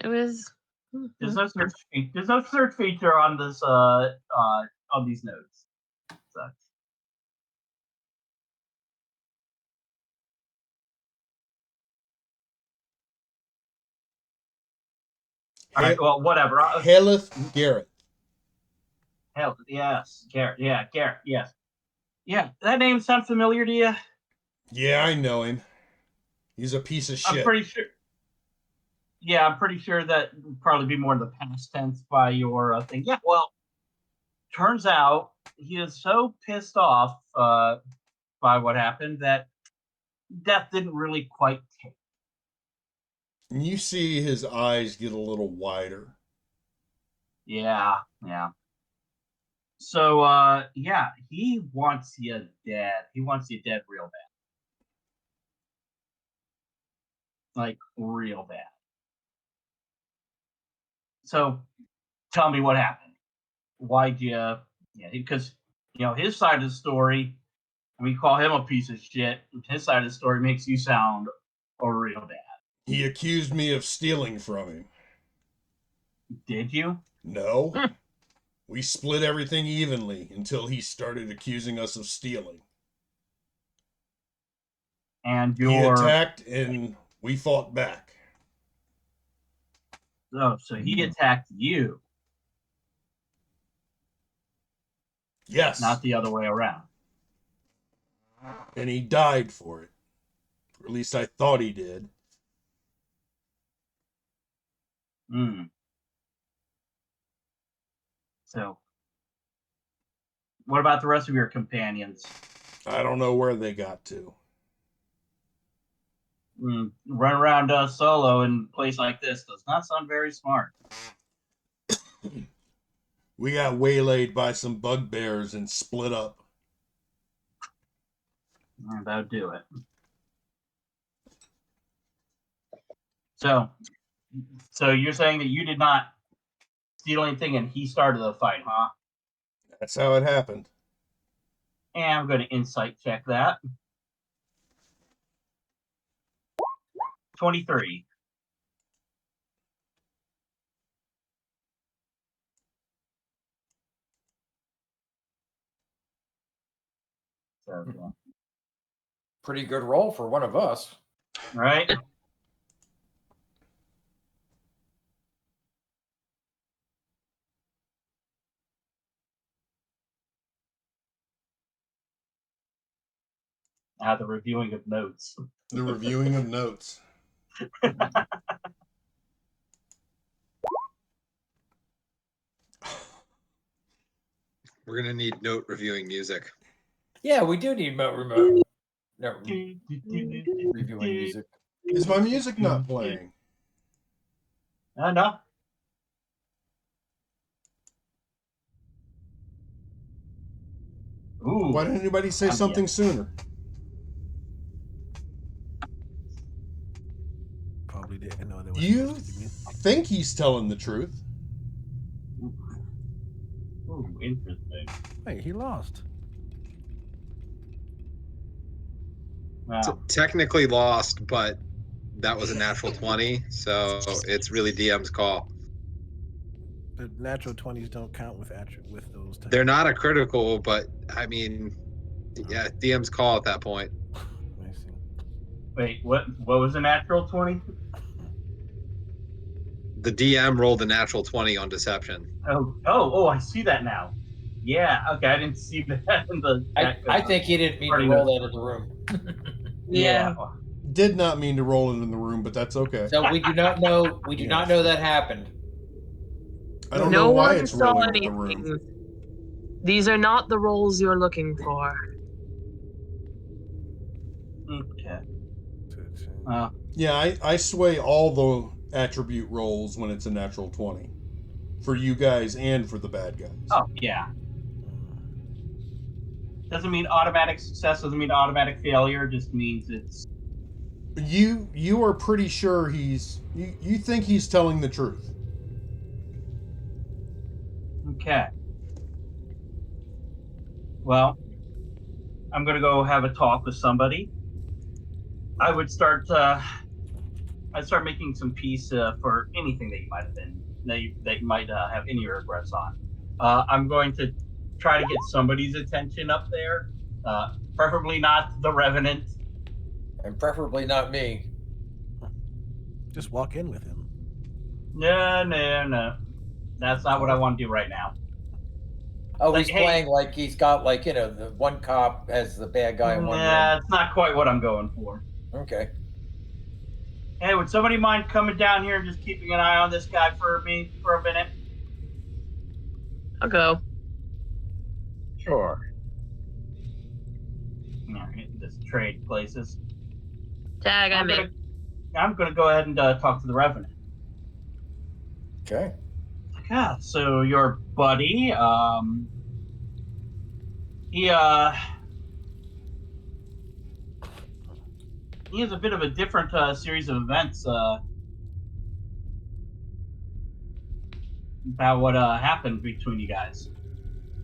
It was. There's no search. There's no search feature on this. On these notes. So. All right. Well, whatever. Helith Garrett. Hell, yes, Garrett. Yeah, Garrett. Yes. Yeah, that name sound familiar to you? Yeah, I know him. He's a piece of I'm shit. pretty sure. Yeah, I'm pretty sure that would probably be more in the past tense by your thing. Yeah, well, turns out he is so pissed off by what happened that death didn't really quite take. And you see his eyes get a little wider. Yeah. So, yeah, he wants you dead. He wants you dead real bad. Like, real bad. So, tell me what happened. Why'd you... Yeah, because, his side of the story, we call him a piece of shit. His side of the story makes you sound real bad. He accused me of stealing from him. Did you? No. We split everything evenly until he started accusing us of stealing. And He attacked and we fought back. Oh, so he attacked you. Yes. Not the other way around. And he died for it. Or at least I thought he did. So, what about the rest of your companions? I don't know where they got to. Run around solo in a place like this does not sound very smart. We got waylaid by some bugbears and split up. That'll do it. So you're saying that you did not steal anything and he started the fight, huh? That's how it happened. And I'm going to insight check that. 23. So, Pretty good roll for one of us. right? The reviewing of notes. The reviewing of notes. We're gonna need note reviewing music. Yeah, we do need reviewing music. Is my music not playing? No. Ooh. Why didn't anybody say something sooner? Probably didn't know there was You supposed to be music. think he's telling the truth. Ooh, interesting. Wait, he lost. Wow. Technically lost, but that was a natural 20, so it's really DM's call. The natural 20s don't count with those types. They're not a critical, but I mean, yeah, DM's call at that point. I see. Wait, what was a natural 20? The DM rolled a natural 20 on deception. Oh, I see that now. Yeah, okay, I didn't see that in the... I think he didn't mean to roll that in the room. Yeah. Did not mean to roll it in the room, but that's okay. So we do not know. We do not know that happened. I don't No know why one it's saw rolling in the anything. room. These are not the roles you're looking for. Okay. Yeah, I sway all the attribute rolls when it's a natural 20. For you guys and for the bad guys. Oh, yeah. Doesn't mean automatic success, doesn't mean automatic failure, just means it's... You are pretty sure you think he's telling the truth. Okay. Well, I'm going to go have a talk with somebody. I would start making some peace for anything that you might have been, that you might have any regrets on. I'm going to try to get somebody's attention up there, preferably not the Revenant. And preferably not me. Just walk in with him. No. That's not what I want to do right now. Oh, Like, he's hey- playing like he's got the one cop as the bad guy in one Nah, it's not quite what I'm going for. room. Okay. Hey, would somebody mind coming down here and just keeping an eye on this guy for me for a minute? I'll go. Sure. All right, just trade places. Tag, I'm in. I'm gonna go ahead and talk to the Revenant. Okay. Yeah, so your buddy, he has a bit of a different series of events about what happened between you guys.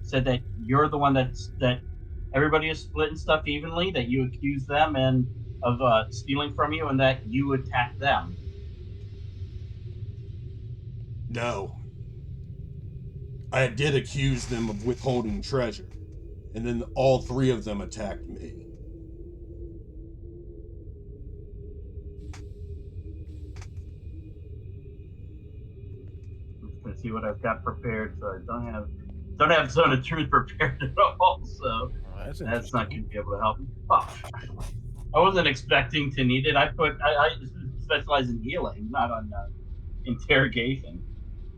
Said that you're the one that everybody is splitting stuff evenly, that you accuse them and of stealing from you, and that you attacked them. No. I did accuse them of withholding treasure, and then all three of them attacked me. I'm just gonna see what I've got prepared, so I don't have Zone of Truth prepared at all, so that's not gonna be able to help me. Oh, I wasn't expecting to need it. I specialize in healing, not on interrogation.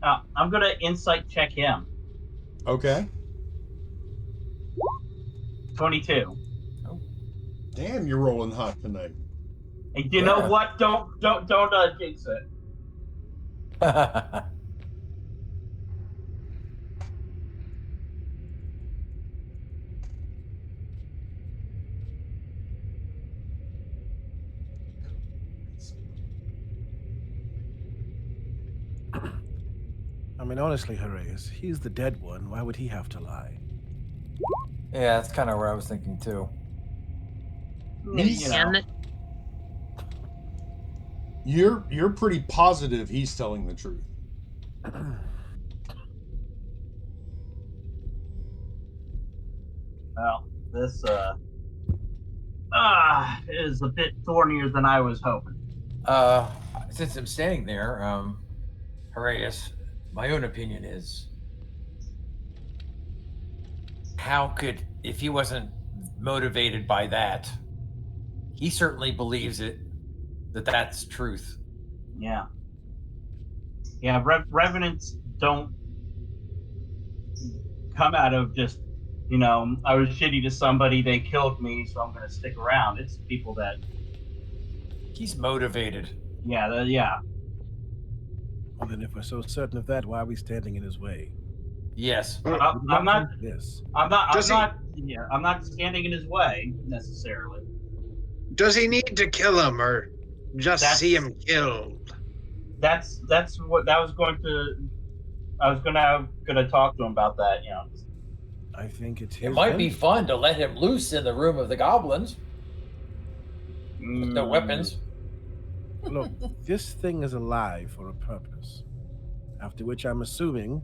I'm gonna insight check him. Okay. 22. Damn, you're rolling hot tonight. And you know what? Don't jinx it. I mean, honestly, Horace, he's the dead one. Why would he have to lie? Yeah, that's kind of what I was thinking too. Damn it. You're pretty positive he's telling the truth. Well, this is a bit thornier than I was hoping. Since I'm standing there, Horace, my own opinion is, how could, if he wasn't motivated by that, he certainly believes that's truth. Yeah. Yeah, revenants don't come out of just, I was shitty to somebody, they killed me, so I'm going to stick around. It's people that... He's motivated. Yeah, Well, then if we're so certain of that, why are we standing in his way? Yes. I'm not standing in his way, necessarily. Does he need to kill him or just see him killed? That's what I was going to talk to him about that, I think it's his. It might be fun to let him loose in the room of the goblins. With no weapons. Look, this thing is alive for a purpose. After which I'm assuming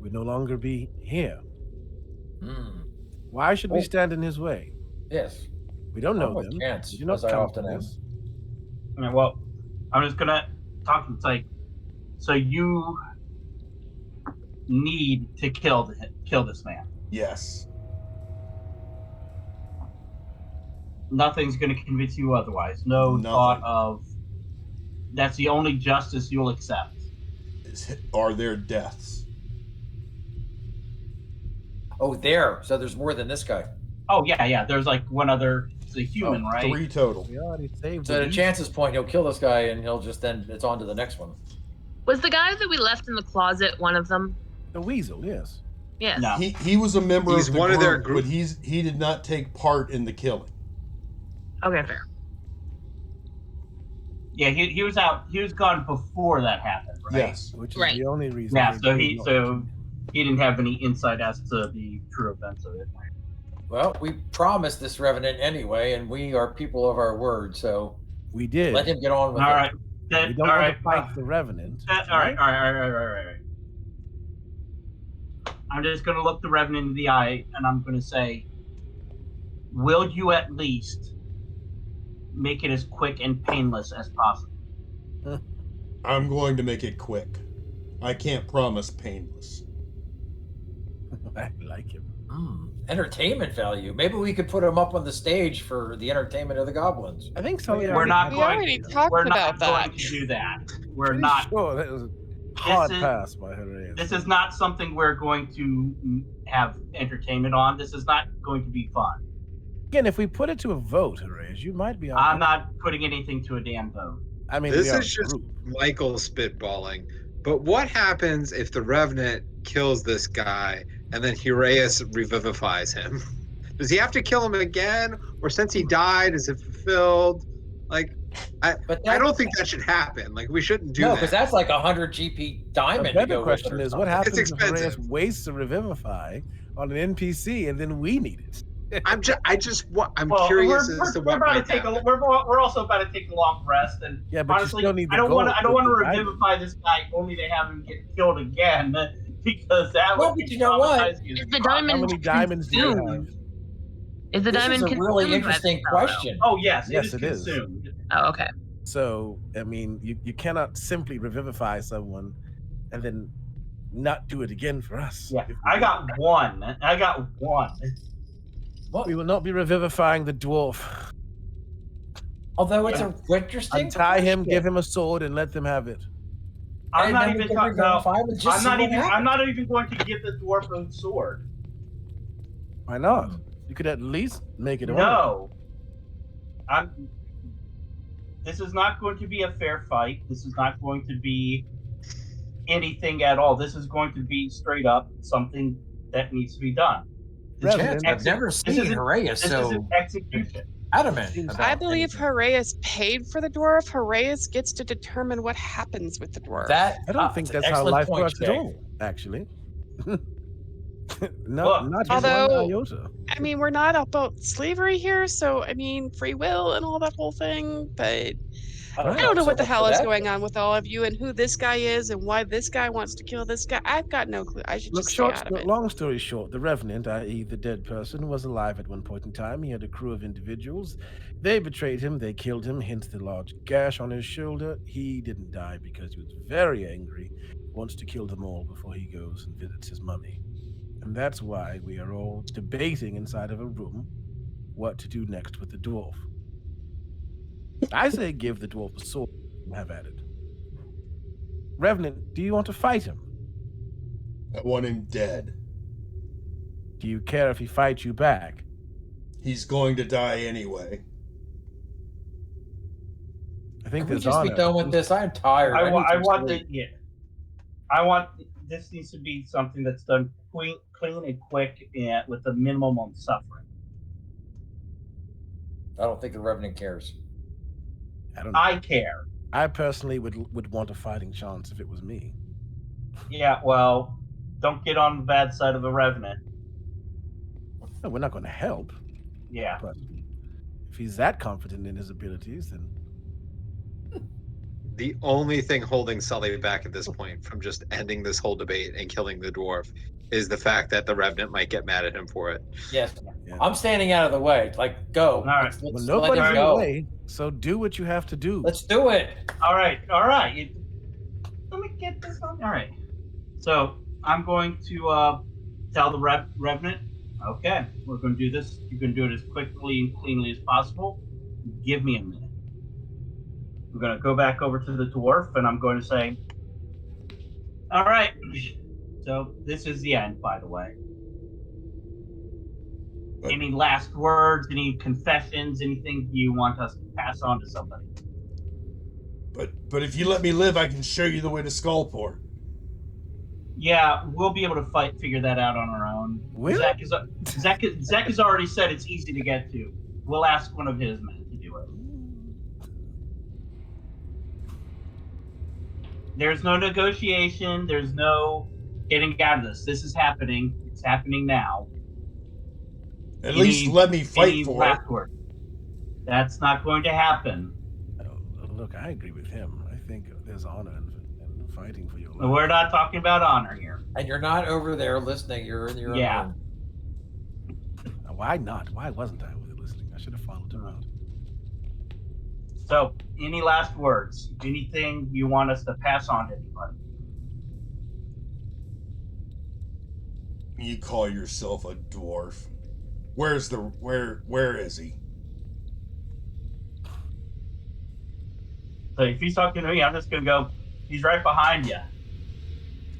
would no longer be here. Why should we stand in his way? Yes. We don't know them. Chance, We do not as I come often for am. this. Yeah, well, I'm just gonna talk. It's like, so you need to kill this man. Yes. Nothing's gonna convince you otherwise. No thought of that's the only justice you'll accept. Are there deaths? Oh, so there's more than this guy. Oh yeah. There's like one other. It's a human, right? 3 total. We already saved So at a chance's point, he'll kill this guy, and he'll just then it's on to the next one. Was the guy that we left in the closet one of them? The weasel, yes. Yes. No. He was a member He's of the one group, of their group. but he did not take part in the killing. Okay, fair. Yeah, he was out. He was gone before that happened, right? Yes. Which is Right. the only reason. Yeah, so he didn't have any insight as to the true events of it. Well, we promised this revenant anyway, and we are people of our word, so we did. let him get on with All it. right. We don't want to fight the Revenant. All right. I'm just going to look the Revenant in the eye, and I'm going to say, will you at least make it as quick and painless as possible? I'm going to make it quick. I can't promise painless. I like him. Entertainment value. Maybe we could put him up on the stage for the entertainment of the goblins. I think so. We're not We going. already talked We're about not going that. to do that. We're Pretty not. sure that was a hard is- pass by Herrera. This is not something we're going to have entertainment on. This is not going to be fun. Again, if we put it to a vote, Herrera, you might be. I'm not putting anything to a damn vote. I mean, This we are is a just group. Michael spitballing. But what happens if the Revenant kills this guy and then Heraeus revivifies him? Does he have to kill him again? Or since he died, is it fulfilled? Like, I don't think that should happen. Like, we shouldn't do No, that. because that's like 100 GP The diamond. to better go question with it or is, what something. happens It's if Herrera expensive. wastes a revivify on an NPC and then we need it? I'm Well, curious we're as to we're what about to might take happen. we're also about to take a long rest, and Yeah, but honestly, you still need the I don't want gold to with the diamond. revivify this guy only to have him get killed again because that Well, would but be you know what? traumatizing as Is the fuck. How diamond many diamonds do you have? consumed? Is the This diamond is a really consumed by the interesting spell, though? question. Oh yes, Yes, it is it is. consumed. Oh, okay. So, I mean, you cannot simply revivify someone and then not do it again for us. Yeah, If we I do. got one. What? We will not be revivifying the dwarf. Although it's a interesting Untie him, question. give him a sword, and let them have it. I'm And not then we even can talking. No, revivify him and just I'm see not what even. I'm happens. not even going to give the dwarf a sword. Why not? You could at least make it No. This is not going to be a fair fight. This is not going to be anything at all. This is going to be straight up something that needs to be done. Revenant, I've never seen Heraeus This so isn't execution. adamant about I believe anything. Heraeus paid for the dwarf. Heraeus gets to determine what happens with the dwarf. That I don't think it's an that's how excellent life point, works at Jay. all, actually. Look, not although- one iota. I mean, we're not about slavery here, so I mean, free will and all that whole thing. But I don't know so what the much hell for is that. going on with all of you and who this guy is and why this guy wants to kill this guy. I've got no clue. I should Look, just stay out of it. long story short, the Revenant, i.e. the dead person, was alive at one point in time. He had a crew of individuals. They betrayed him. They killed him, hence the large gash on his shoulder. He didn't die because he was very angry, wants to kill them all before he goes and visits his mummy. And that's why we are all debating inside of a room what to do next with the dwarf. I say give the dwarf a sword and have at it. Revenant, do you want to fight him? I want him dead. Do you care if he fights you back? He's going to die anyway. I think Can we there's just be honor. done with this? I'm tired. I need want. some sleep. I want. This needs to be something that's done clean and quick, and with the minimum of suffering. I don't think the Revenant cares. I don't know. I care. I personally would want a fighting chance if it was me. Yeah. Well, don't get on the bad side of the Revenant. No, we're not going to help. Yeah. But if he's that confident in his abilities, then The only thing holding Sully back at this point from just ending this whole debate and killing the dwarf is the fact that the Revenant might get mad at him for it. Yes. yeah. I'm standing out of the way. Like, go. All right. Let's Well, let nobody's him in the go. way, so do what you have to do. Let's do it. All right. Let me get this on. All right. So I'm going to tell the Revenant. Okay, we're going to do this. You can do it as quickly and cleanly as possible. Give me a minute. We're going to go back over to the dwarf, and I'm going to say, all right. So this is the end, by the way. But- Any last words, any confessions, anything you want us to pass on to somebody? But if you let me live, I can show you the way to Skullport. Yeah, we'll be able to figure that out on our own. Will? Zach has already said it's easy to get to. We'll ask one of his men to do it. There's no negotiation. There's no getting out of this. This is happening. It's happening now. At least let me fight for it. last word? That's not going to happen. Look, I agree with him. I think there's honor in fighting for your life. We're not talking about honor here. And you're not over there listening. You're in your own Yeah. room. Why not? Why wasn't I listening? I should have followed him out. So, any last words? Anything you want us to pass on to anybody? You call yourself a dwarf? Where is he? So if he's talking to me, I'm just gonna go. He's right behind you.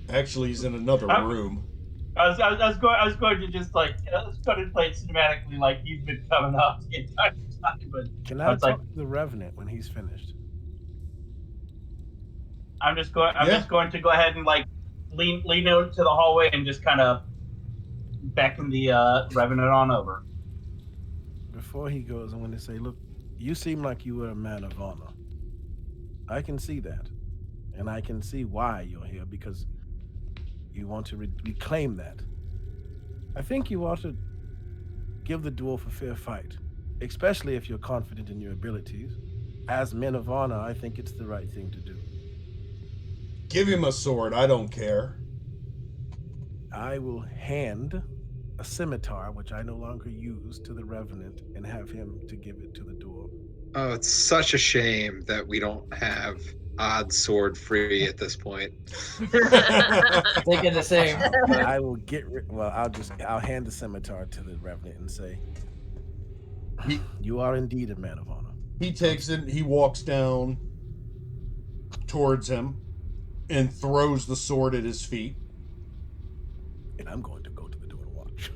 Actually, he's in another room. I was going to just like I was going to play it cinematically like he's been coming up the entire time, but Can I I was talk like, to the Revenant when he's finished? I'm just going to go ahead and like lean out to the hallway and just kind of beckon the Revenant on over. Before he goes, I'm going to say, look, you seem like you were a man of honor. I can see that. And I can see why you're here, because you want to reclaim that. I think you ought to give the dwarf a fair fight, especially if you're confident in your abilities. As men of honor, I think it's the right thing to do. Give him a sword. I don't care. I will hand a scimitar, which I no longer use, to the Revenant and have him to give it to the dwarf. Oh, it's such a shame that we don't have odd sword free at this point. Thinking the same. I will I'll hand the scimitar to the Revenant and say, you are indeed a man of honor. He takes it, he walks down towards him and throws the sword at his feet. And I'm going to go to the door and watch.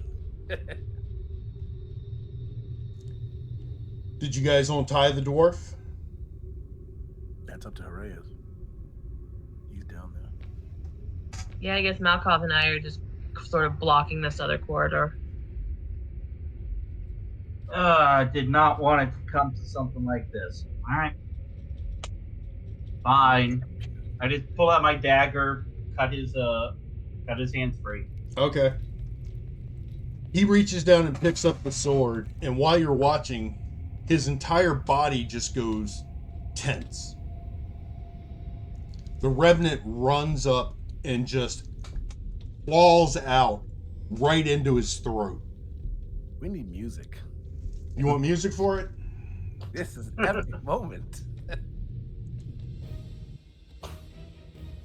Did you guys untie the dwarf? That's up to Horaeus. He's down there. Yeah, I guess Malkov and I are just sort of blocking this other corridor. I did not want it to come to something like this. All right, fine. I just pull out my dagger, cut his hands free. Okay. He reaches down and picks up the sword, and while you're watching, his entire body just goes tense. The Revenant runs up and just claws out right into his throat. We need music. You want music for it? This is an epic moment.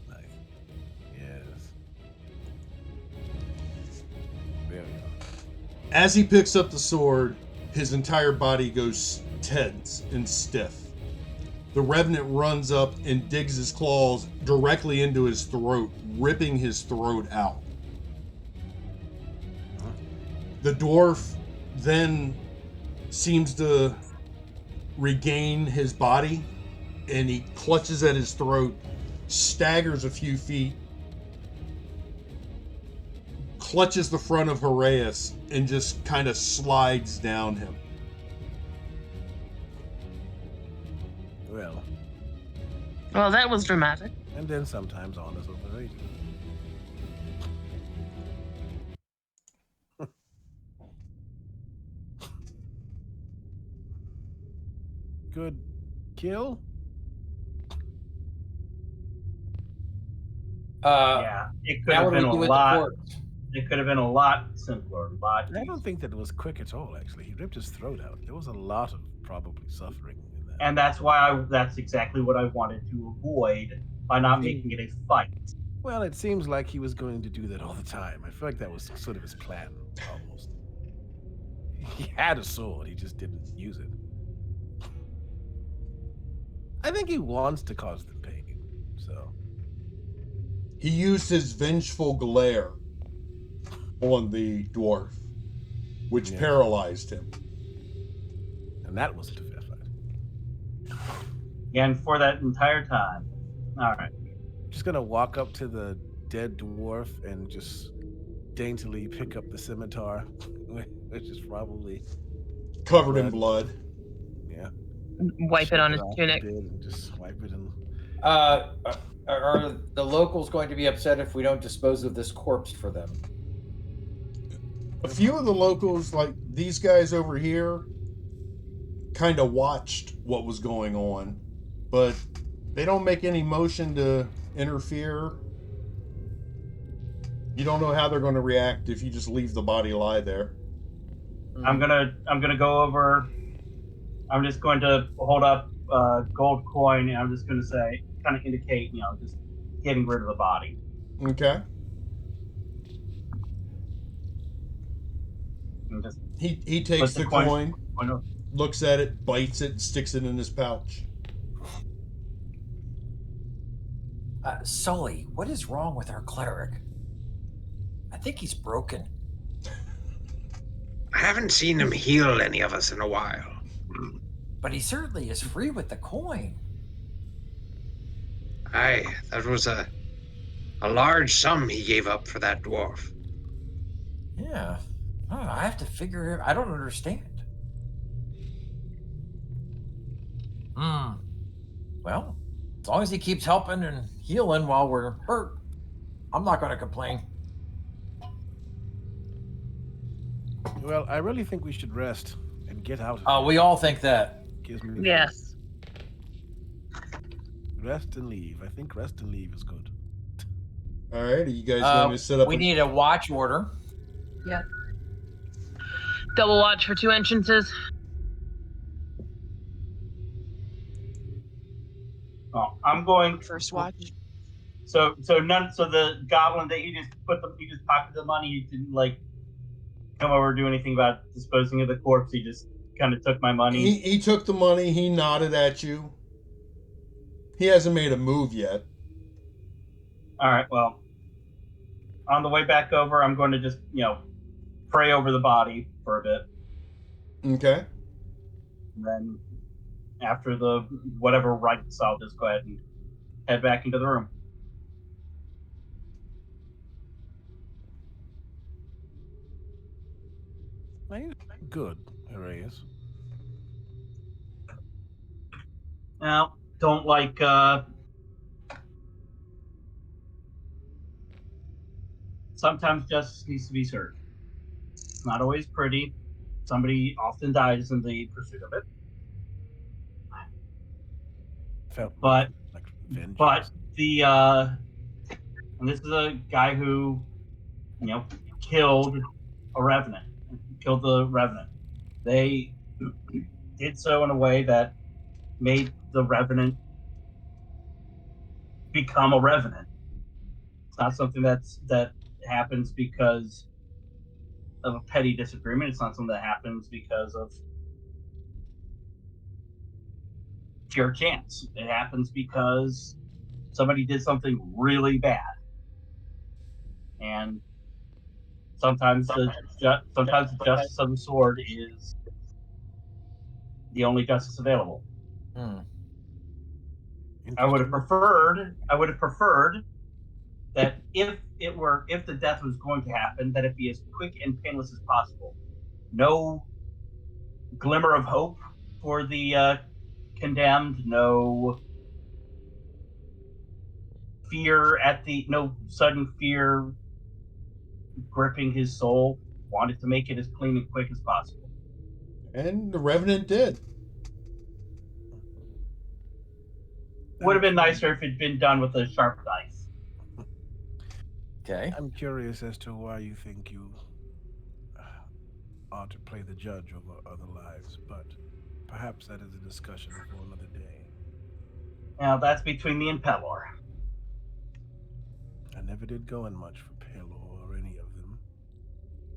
Nice. Yes. There we go. As he picks up the sword, his entire body goes tense and stiff. The Revenant runs up and digs his claws directly into his throat, ripping his throat out. The dwarf then seems to regain his body, and he clutches at his throat, staggers a few feet, clutches the front of Horaeus, and just kind of slides down him. Well, that was dramatic. And then sometimes honors overrated. Good kill? Yeah, it could now have what do been we a do with lot. the corpse? It could have been a lot simpler. A lot. I don't think that it was quick at all, actually. He ripped his throat out. There was a lot of probably suffering in that. And that's why that's exactly what I wanted to avoid by not making it a fight. Well, it seems like he was going to do that all the time. I feel like that was sort of his plan, almost. He had a sword, he just didn't use it. I think he wants to cause them pain, so. He used his vengeful glare on the dwarf, which paralyzed him. And that wasn't a fair fight. And for that entire time. All right. Just gonna walk up to the dead dwarf and just daintily pick up the scimitar, which is probably covered in blood. Yeah. Wipe it on his tunic. And just wipe it in. Are the locals going to be upset if we don't dispose of this corpse for them? A few of the locals, like these guys over here, kind of watched what was going on, but they don't make any motion to interfere. You don't know how they're going to react if you just leave the body lie there. I'm gonna go over. I'm just going to hold up a gold coin, and I'm just going to say, kind of indicate, just getting rid of the body. Okay. And just He takes put the coin, on. looks at it, bites it, and sticks it in his pouch. Sully, what is wrong with our cleric? I think he's broken. I haven't seen him heal any of us in a while. But he certainly is free with the coin. Aye, that was a large sum he gave up for that dwarf. Yeah. Oh, I have to figure it. I don't understand. Well, as long as he keeps helping and healing while we're hurt, I'm not going to complain. Well, I really think we should rest and get out of here. We all think that. Gives me Yes. rest and leave. I think rest and leave is good. All right, are you guys going to set up? We need a watch order. Yeah. Double watch for 2 entrances. Oh, I'm going First watch. So the goblin that he just pocketed the money. He didn't like come over and do anything about disposing of the corpse. He just kind of took my money. He took the money. He nodded at you. He hasn't made a move yet. All right. Well, on the way back over, I'm going to just pray over the body for a bit. Okay. And then after the whatever rites, I'll just go ahead and head back into the room. Good, Arius. Now, don't like sometimes justice needs to be served. It's not always pretty. Somebody often dies in the pursuit of it. Felt But like vengeance. But the and this is a guy who killed a revenant, killed the revenant. They did so in a way that made the revenant become a revenant. It's not something that happens because of a petty disagreement. It's not something that happens because of pure chance. It happens because somebody did something really bad, and sometimes the justice of the sword is the only justice available. I would have preferred that if the death was going to happen, that it be as quick and painless as possible. No glimmer of hope for the condemned. No sudden fear gripping his soul. Wanted to make it as clean and quick as possible. And the Revenant did. Would have been nicer if it'd been done with a sharp knife. Okay. I'm curious as to why you think you ought to play the judge over other lives, but perhaps that is a discussion for another day. Now that's between me and Pelor. I never did go in much for Pelor or any of them,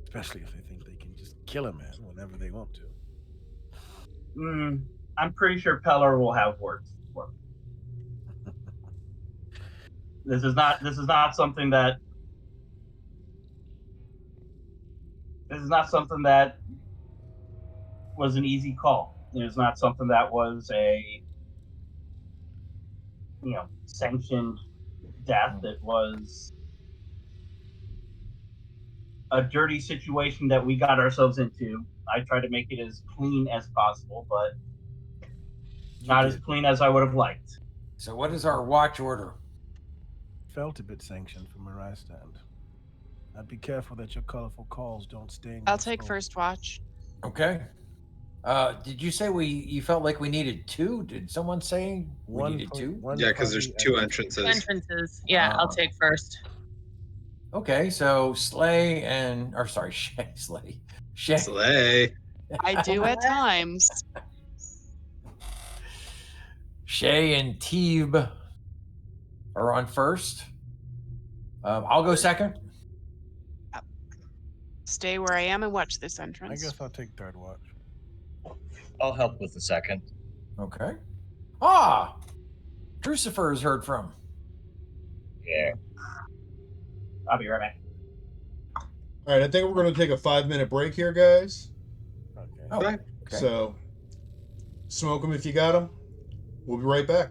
especially if they think they can just kill a man whenever they want to. I'm pretty sure Pelor will have words for me. This is not something that was an easy call. It is not something that was a sanctioned death. It was a dirty situation that we got ourselves into. I tried to make it as clean as possible, but not as clean as I would have liked. So what is our watch order? Felt a bit sanctioned from where I stand. I'd be careful that your colorful calls don't sting. I'll take first watch. Okay. Did you say you felt like we needed 2? Did someone say we needed 2? Yeah, because there's 2 entrances. 2 entrances. Yeah, I'll take first. Okay, so Shay. Slay. I do at times. Shay and Teeb are on first. I'll go second. stay where I am and watch this I entrance. guess I'll take third watch. I'll help with the second. Okay. Ah! Crucifer is heard from. Yeah. I'll be right back. All right, I think we're going to take a 5-minute break here, guys. Okay. Oh, Okay. okay. So, smoke them if you got them. We'll be right back.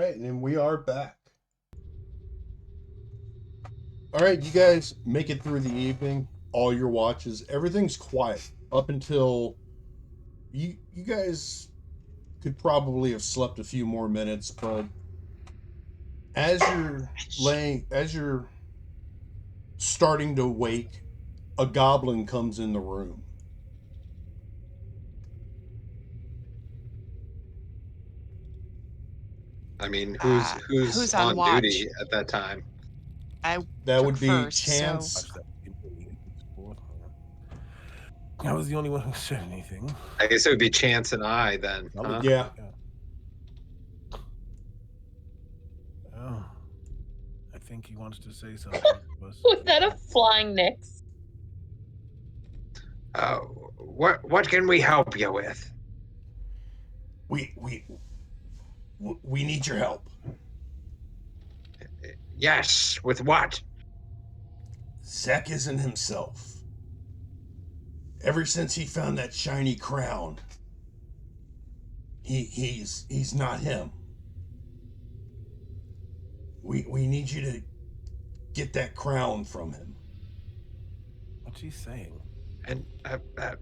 right, and we are back. All right, you guys make it through the evening, all your watches. Everything's quiet up until you guys could probably have slept a few more minutes, but as you're starting to wake, a goblin comes in the room. I mean, Uh, who's who's on on watch? duty at that time? I That took would be first, Chance. so Watch that. I was the only one who said anything. I guess it would be Chance and I then. Huh? Yeah. Oh, I think he wants to say something to us. Was that a flying Nix? What can we help you with? We need your help. Yes, with what? Zek isn't himself. Ever since he found that shiny crown, he's not him. We need you to get that crown from him. What's he saying? And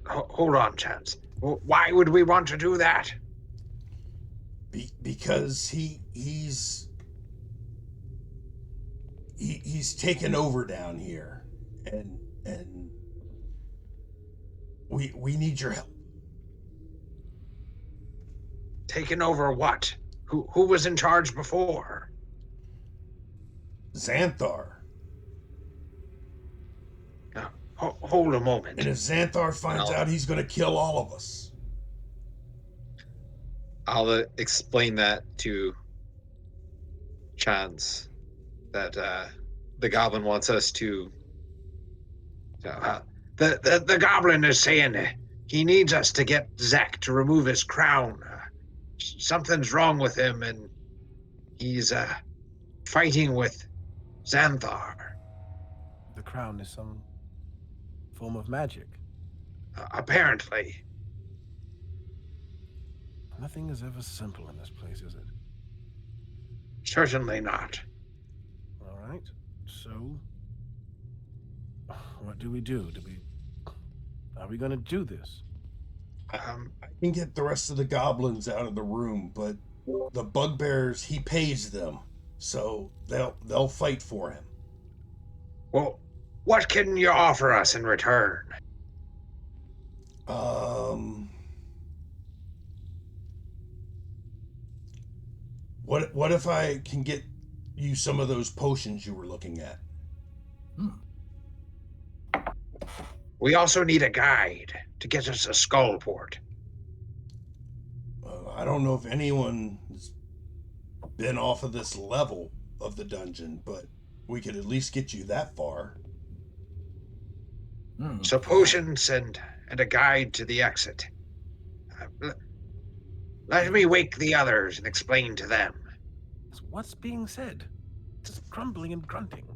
hold on, Chance. Why would we want to do that? Because he's taken over down here, and we need your help. Taken over what? Who was in charge before? Xanthar. Now, hold a moment. And if Xanthar finds out, he's going to kill all of us. I'll explain that to Chance, that the goblin wants us to. The goblin is saying he needs us to get Zek to remove his crown. Something's wrong with him, and he's fighting with Xanthar. The crown is some form of magic. Apparently. Nothing is ever simple in this place, is it? Certainly not. All right. So, what do we do? Are we going to do this? I can get the rest of the goblins out of the room, but the bugbears, he pays them, so they'll fight for him. Well, what can you offer us in return? What if I can get you some of those potions you were looking at? We also need a guide to get us to Skullport. I don't know if anyone's been off of this level of the dungeon, but we could at least get you that far. So potions and a guide to the exit. Let me wake the others and explain to them. What's being said? Just grumbling and grunting.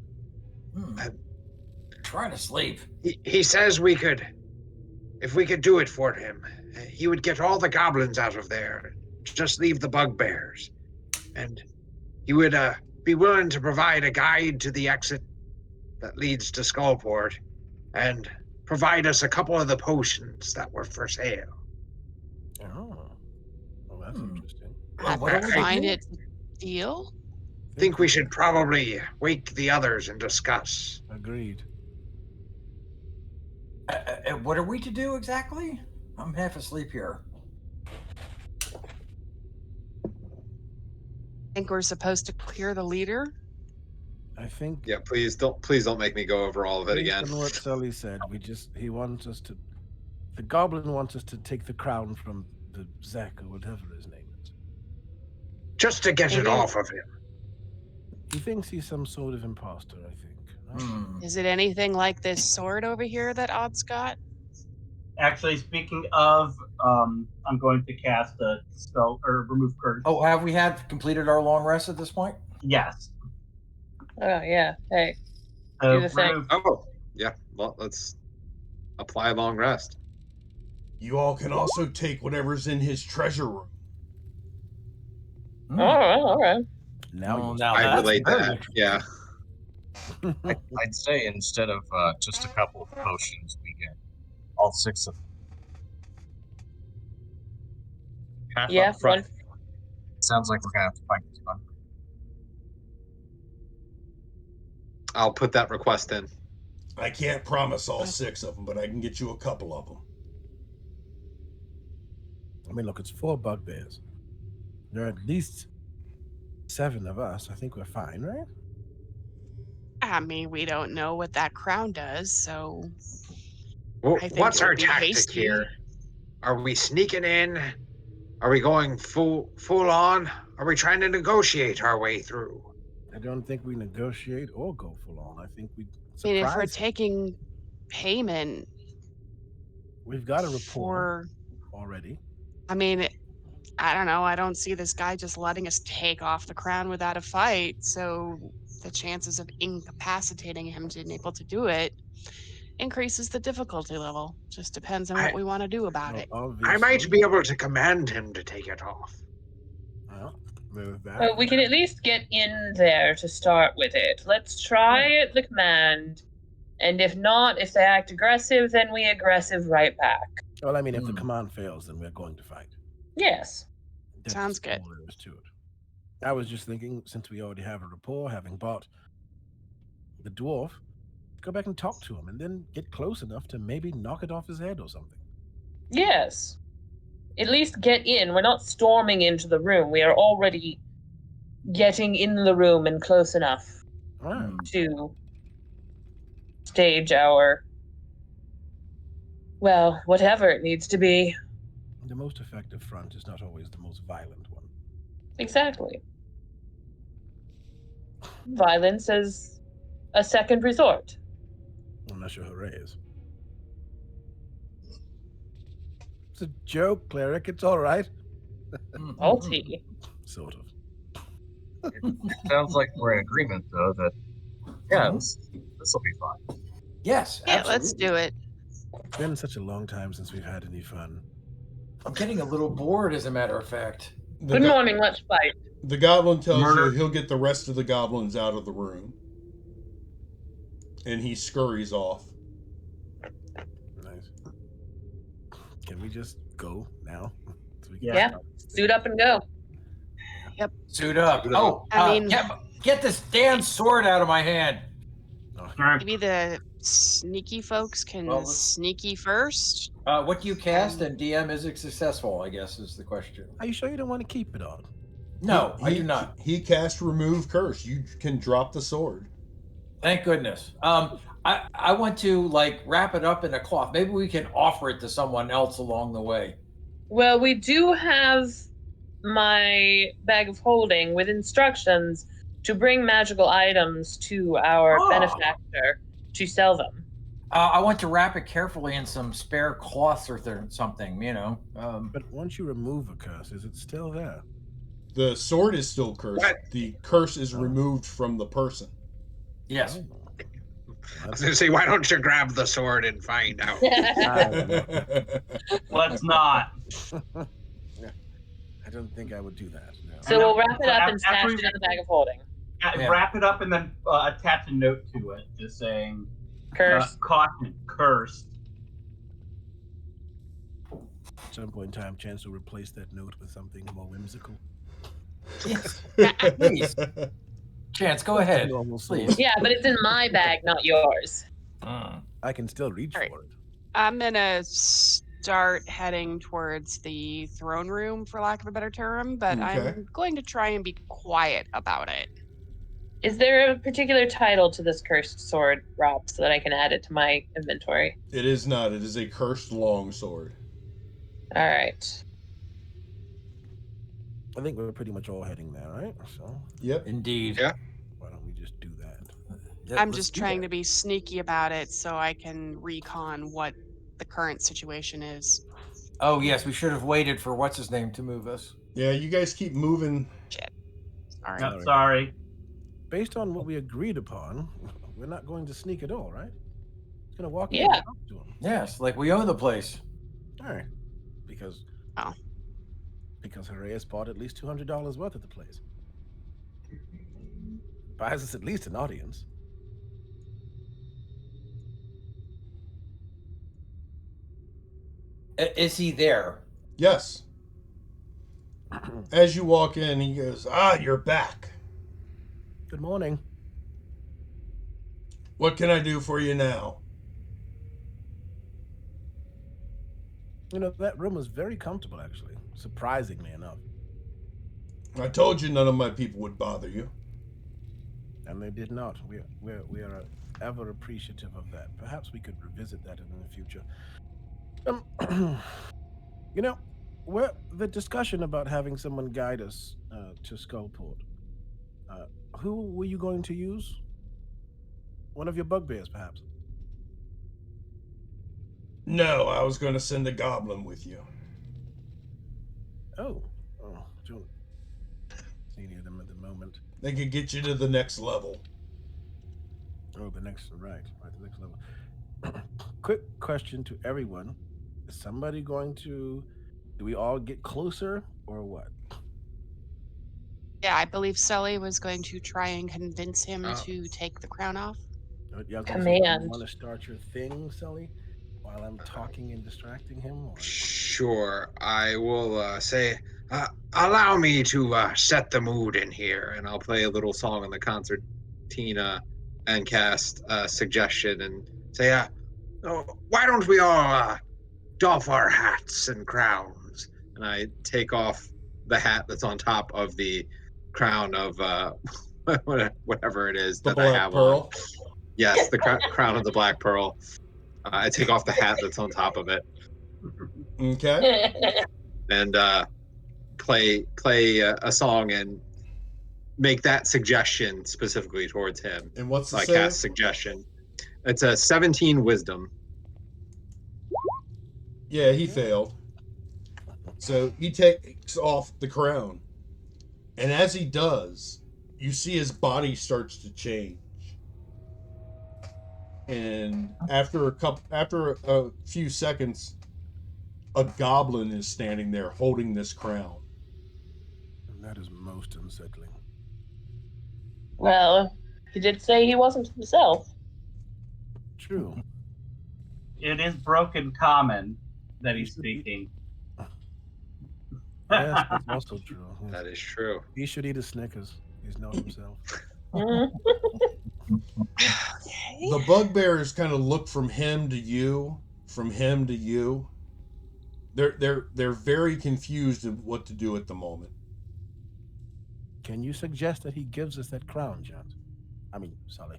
Trying to sleep. He says if we could do it for him, he would get all the goblins out of there, just leave the bugbears. And he would be willing to provide a guide to the exit that leads to Skullport, and provide us a couple of the potions that were for sale. Oh, well, that's interesting. find it deal. Think we should probably wake the others and discuss. Agreed. What are we to do exactly? I'm half asleep here. Think we're supposed to clear the leader? I think. Yeah, please don't make me go over all of it Based again. on what Sully said, he wants us to. The goblin wants us to take the crown from the Zek or whatever his name is. Just to get it off of him. He thinks he's some sort of imposter, I think. Is it anything like this sword over here that Odd's got? Actually, speaking of, I'm going to cast a spell or remove curse. Oh, have we completed our long rest at this point? Yes. Oh yeah. Hey. Do the thing. Oh, yeah. Well, let's apply a long rest. You all can also take whatever's in his treasure room. All right. Now Oh, you now I that's relate very that. Yeah. I'd say instead of just a couple of potions, we get all 6 of them. Half Yeah, up front. one. Sounds like we're gonna have to fight this one. I'll put that request in. I can't promise all 6 of them, but I can get you a couple of them. I mean, look, it's 4 bugbears. There are at least 7 of us. I think we're fine, right? I mean, we don't know what that crown does, so Well, I think what's it would our be tactic hasty. here? Are we sneaking in? Are we going full on? Are we trying to negotiate our way through? I don't think we negotiate or go full on. I think we I mean, if we're surprise him. taking payment We've got a rapport for, already. I mean, I don't know. I don't see this guy just letting us take off the crown without a fight. So the chances of incapacitating him to be able to do it increases the difficulty level. Just depends on what we want to do about So it. obviously, I might be able to command him to take it off. well, with that, Well, we can at least get in there to start with it. Let's try the command. And if not, if they act aggressive, then we aggressive right back. well, I mean, if the command fails, then we're going to fight. Yes. That's Sounds good. all there is to it. I was just thinking, since we already have a rapport, having bought the dwarf, go back and talk to him, and then get close enough to maybe knock it off his head or something. Yes. At least get in. We're not storming into the room. We are already getting in the room and close enough All right. to stage our, well, whatever it needs to be. The most effective front is not always the most violent one. Exactly. Violence is a second resort. Unless you're Horaeus. It's a joke, cleric. It's all right. Alti. Sort of. It sounds like we're in agreement, though, that yeah, this will be fine. Yes, Yeah, absolutely. let's do it. It's been such a long time since we've had any fun. I'm getting a little bored, as a matter of fact. Good morning, let's fight. The goblin tells Murder. you he'll get the rest of the goblins out of the room. And he scurries off. Nice. Can we just go now? So we can Yeah. start this thing? Suit up and go. Suit up. Suit up. Oh, I mean- get this damn sword out of my hand. Maybe the sneaky folks can Well, let's- sneaky first. What do you cast and DM is it successful, I guess is the question. Are you sure you don't want to keep it on? No, I He- do not. He cast remove curse. You can drop the sword. Thank goodness. I want to like wrap it up in a cloth. Maybe we can offer it to someone else along the way. Well, we do have my bag of holding with instructions to bring magical items to our Oh. benefactor to sell them. I want to wrap it carefully in some spare cloths or something, you know. But once you remove a curse, is it still there? The sword is still cursed. What? The curse is removed from the person. Yes. Oh. I was going to say, why don't you grab the sword and find out? Let's not. I don't think I would do that. No. So we'll wrap it up and After stash we- it in the bag of holding. Yeah. Wrap it up and then attach a note to it, just saying Curse. caution, cursed. At some point in time, Chance will replace that note with something more whimsical. Yes. Please. Chance, go ahead. Normal sword. Please. Yeah, but it's in my bag, not yours. I can still reach All right. for it. I'm gonna start heading towards the throne room, for lack of a better term, but Okay. I'm going to try and be quiet about it. Is there a particular title to this cursed sword, Rob, so that I can add it to my inventory? It is not. It is a cursed longsword. All right. I think we're pretty much all heading there, right? So Yep. Indeed. Yeah. why don't we just do that? Yeah, I'm let's just do trying that. to be sneaky about it so I can recon what the current situation is. Oh yes, we should have waited for what's his name to move us. Yeah, you guys keep moving. All right. No, sorry. Based on what we agreed upon, we're not going to sneak at all, right? It's gonna walk in Yeah. and talk to him. Yes, like we own the place. All right. Because Oh. Horaeus bought at least $200 worth of the place. Buys us at least an audience. Is he there? Yes. As you walk in, he goes, you're back. Good morning. What can I do for you now? You know, that room was very comfortable, actually, surprisingly enough. I told you none of my people would bother you. And they did not. We are ever appreciative of that. Perhaps we could revisit that in the future. You know, the discussion about having someone guide us to Skullport. Who were you going to use? One of your bugbears, perhaps? No, I was going to send a goblin with you. Oh, don't see any of them at the moment. They could get you to the next level. Oh, the next level. Quick question to everyone. Is somebody going to, do we all get closer or what? Yeah, I believe Sully was going to try and convince him Oh. to take the crown off. You Command. want to start your thing, Sully, while I'm talking and distracting him? Or? Sure, I will say, allow me to set the mood in here, and I'll play a little song on the concertina and cast suggestion and say, why don't we all doff our hats and crowns? And I take off the hat that's on top of the crown of whatever it is The that I Black have Pearl. on. Yes, the crown of the Black Pearl. I take off the hat that's on top of it. Okay. And play a song and make that suggestion specifically towards him. And what's the So I save? cast suggestion. It's a 17 wisdom. Yeah, he failed. So he takes off the crown. And as he does, you see his body starts to change. And after a few seconds, a goblin is standing there holding this crown. That is most unsettling. Well, he did say he wasn't himself. True. It is broken common that he's speaking. Yes, that's also true. Yes. That is true. He should eat a Snickers. He's not himself. The bugbears kind of look from him to you, from him to you. They're very confused of what to do at the moment. Can you suggest that he gives us that crown, John? I mean, Sully.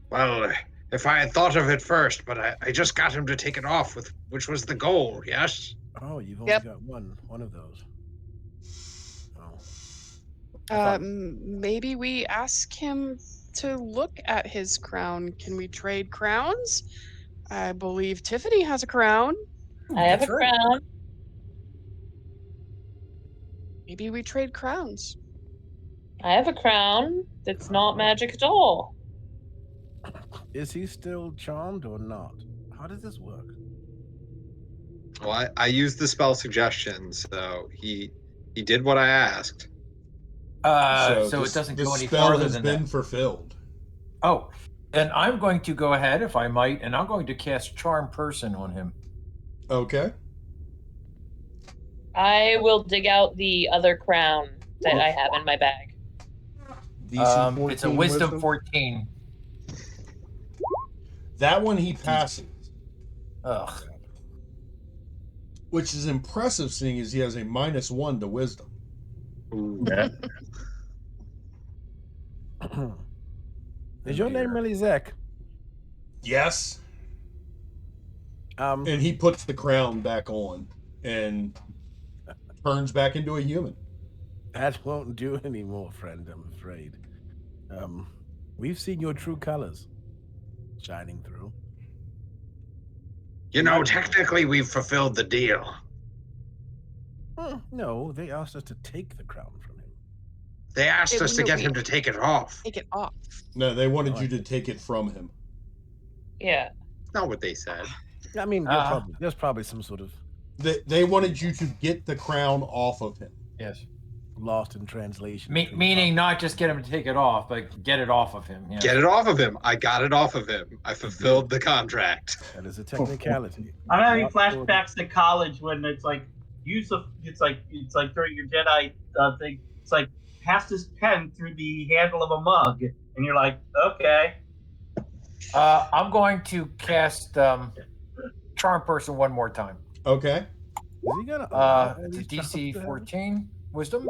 Well, if I had thought of it first, but I just got him to take it off, which was the goal, yes? Oh, you've only got one of those. Oh. Maybe we ask him to look at his crown. Can we trade crowns? I believe Tiffany has a crown. I have a That's right. crown. Maybe we trade crowns. I have a crown that's not magic at all. Is he still charmed or not? How does this work? Well, I used the spell suggestion, so he did what I asked. So it doesn't go any the spell farther has than been that. fulfilled. Oh, and I'm going to go ahead, if I might, and I'm going to cast Charm Person on him. Okay. I will dig out the other crown that I have in my bag. DC It's a Wisdom 14. That one he passes, Ugh. which is impressive seeing as he has a -1 to wisdom. Yeah. Is your name really Zach? Yes. And he puts the crown back on and turns back into a human. that won't do anymore, friend, I'm afraid. We've seen your true colors shining through. You know, technically we've fulfilled the deal. No, they asked us to take the crown from him. They asked us to get him to take it off. Take it off. No, they wanted you to take it from him. Yeah. Not what they said. I mean, there's probably some sort of... They wanted you to get the crown off of him. Yes. lost in translation. Meaning not just get him to take it off, but get it off of him. Yes. Get it off of him. I got it off of him. I fulfilled the contract. That is a technicality. I'm having Not sure. flashbacks to college when it's like use of it's like during your Jedi thing. It's like pass this pen through the handle of a mug, and you're like, okay. I'm going to cast Charm Person one more time. Okay. Is he gonna? It's a DC 14 Wisdom.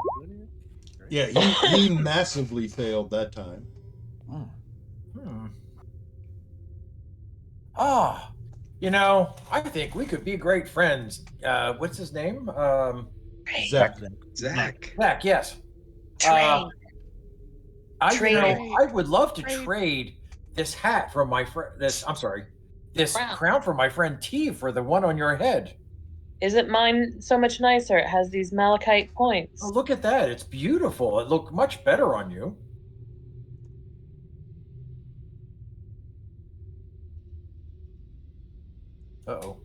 Yeah, he massively failed that time. Ah, I think we could be great friends. What's his name? Zach. Zach. Zach, yes. Trade. I would love to trade this hat from my friend. This crown from my friend T for the one on your head. Isn't mine so much nicer? It has these malachite points. Oh, look at that! It's beautiful. It looked much better on you. Uh-oh.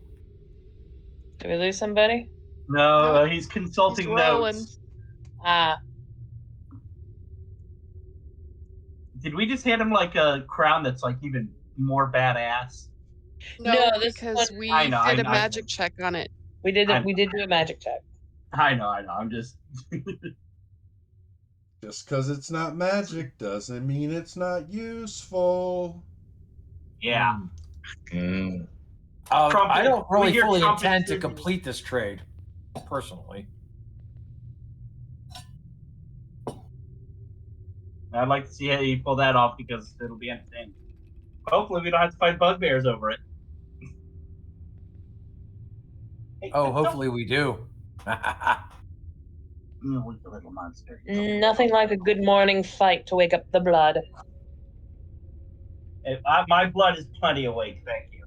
Did we lose somebody? No, he's consulting He's rolling. notes. Ah, Did we just hand him like a crown that's like even more badass? No, No, this because one- we I know, did I a know. magic check on it. we did do a magic check. I know. I'm just. Just because it's not magic doesn't mean it's not useful. Yeah. I don't we really hear fully trumpets intend to and- complete this trade, personally. I'd like to see how you pull that off because it'll be entertaining. Hopefully, we don't have to fight bugbears over it. Hey, Oh, don't- hopefully we do. Weak little monster. Nothing like a good morning fight to wake up the blood. My blood is plenty awake, thank you.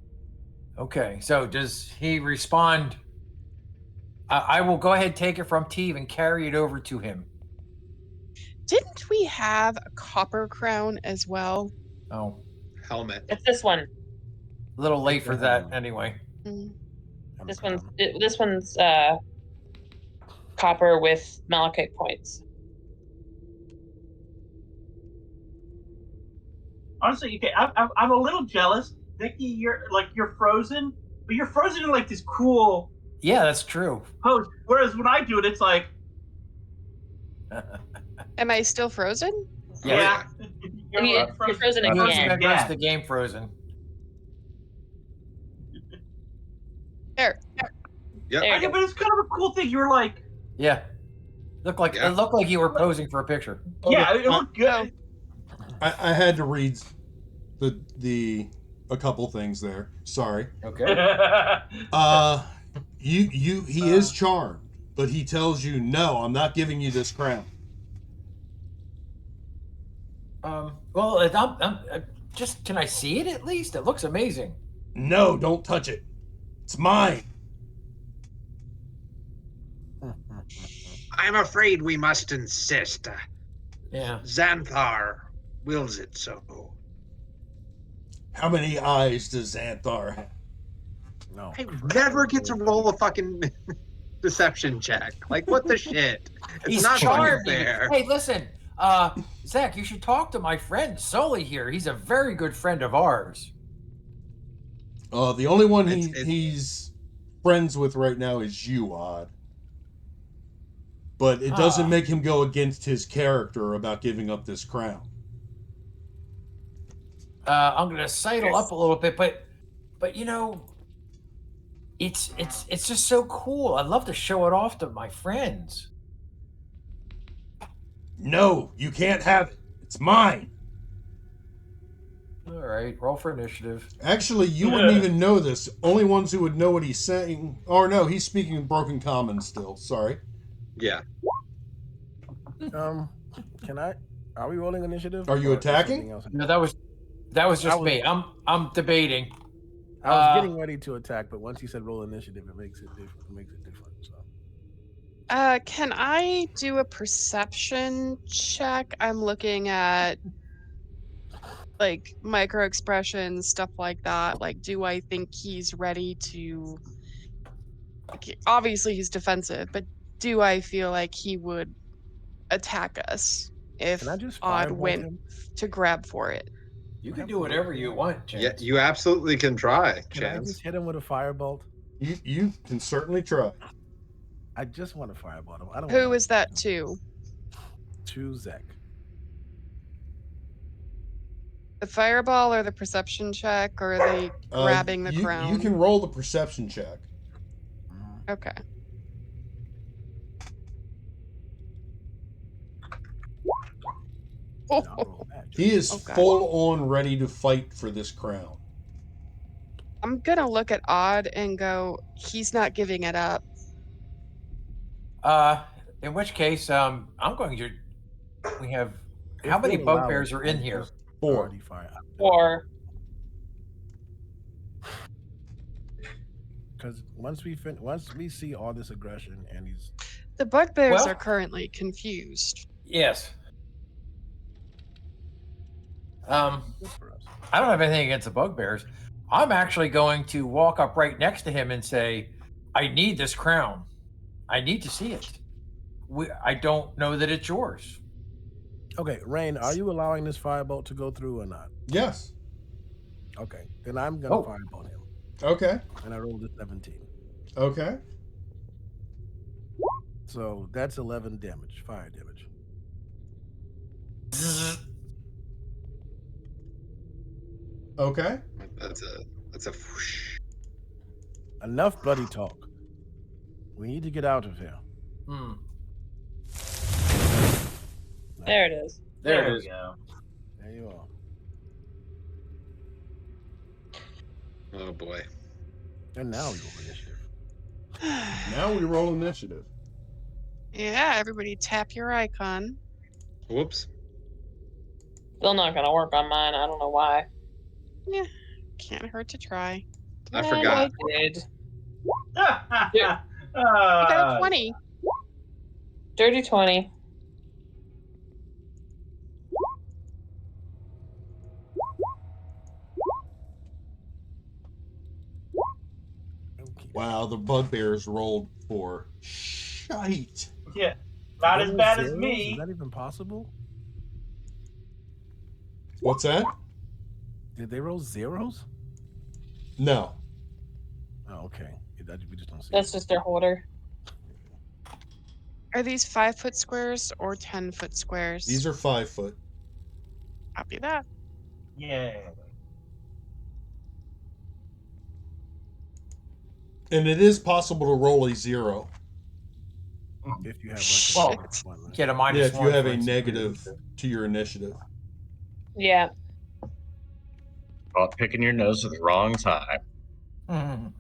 Okay, so does he respond? I will go ahead and take it from Teve and carry it over to him. Didn't we have a copper crown as well? Oh, Helmet. It's this one. a little late for that anyway. Mm. This one's copper with malachite points. Honestly, okay, I'm a little jealous. Nikki, you're frozen, but you're frozen in like this cool Yeah, that's true. pose. Whereas when I do it, it's like, Am I still frozen? yeah. You're frozen Frozen again. and rest the game frozen. There. Yep. There you Okay, go. but it's kind of a cool thing. You're like, Yeah. Yeah. It looked like you were posing for a picture. yeah, it looked good. I had to read a couple things there. Sorry. Okay. He is charmed, but he tells you, no, I'm not giving you this crown. Well, just can I see it at least? It looks amazing. No, don't touch it. It's mine. I'm afraid we must insist. Yeah. Xanthar wills it so. How many eyes does Xanthar have? No. I never get to roll a fucking deception check. Like, what the shit? It's He's not fucking charmed. fair. Hey, listen, Zach, you should talk to my friend Sully here. He's a very good friend of ours. The only one It's- he's friends with right now is you, Odd. But it doesn't make him go against his character about giving up this crown. I'm gonna sidle up a little bit, but it's just so cool. I'd love to show it off to my friends. No, you can't have it. It's mine. All right, roll for initiative. Actually, you wouldn't even know this. Only ones who would know what he's saying. Or no, he's speaking in broken common still. Sorry. Yeah. Can I? Are we rolling initiative? Are you or attacking? something else? No, that was just I was- me. I'm debating. I was getting ready to attack, but once you said roll initiative, it makes it different. So. Can I do a perception check? I'm looking at like micro expressions, stuff like that. Like, do I think he's ready to? Like, obviously, he's defensive, but do I feel like he would attack us if Can I just Odd firebolt went him? to grab for it. You I can have do to whatever wait. you want, Yeah, Chance. you absolutely can try, Can I Chance. just hit him with a firebolt? You can certainly try. I just want to firebolt him. I don't Who want is that to? to Zek. The fireball or the perception check or the grabbing the crown? You can roll the perception check. Okay. And I'll roll that. He is Okay. full on ready to fight for this crown. I'm gonna look at Odd and go, he's not giving it up. In which case, I'm going to. We have. If How many they'll allow bugbears it, are in I here? just 4. already fire. 4. Because once we see all this aggression and he's The bugbears Well- are currently confused. Yes. good for us. I don't have anything against the bugbears. I'm actually going to walk up right next to him and say, "I need this crown. I need to see it. I don't know that it's yours." Okay, Rain, are you allowing this firebolt to go through or not? Yes. Okay, then I'm gonna Oh. firebolt him, Okay. and I rolled a 17. Okay. So that's 11 damage, fire damage. Okay. That's a whoosh. Enough bloody talk. We need to get out of here. There it is. There it we is. go. There you are. Oh boy. And now we roll initiative. Now we roll initiative. Yeah, everybody tap your icon. Whoops. Still not gonna work on mine. I don't know why. Yeah, can't hurt to try. I And forgot. I did. You got a 20. Dirty 20. Okay. Wow, the bugbears rolled for shite. Yeah, Did not they as roll bad as zeros? me. Is that even possible? What's that? Did they roll zeros? No. Oh, okay. We just don't see. That's it. just their holder. Are these 5-foot squares or 10-foot squares? These are 5 foot. Copy that. Yeah. And it is possible to roll a 0. If you have Well, like a one, right? Get a minus Yeah, if you one have for a instance. negative to your initiative. Yeah. Caught picking your nose at the wrong time. Mhm.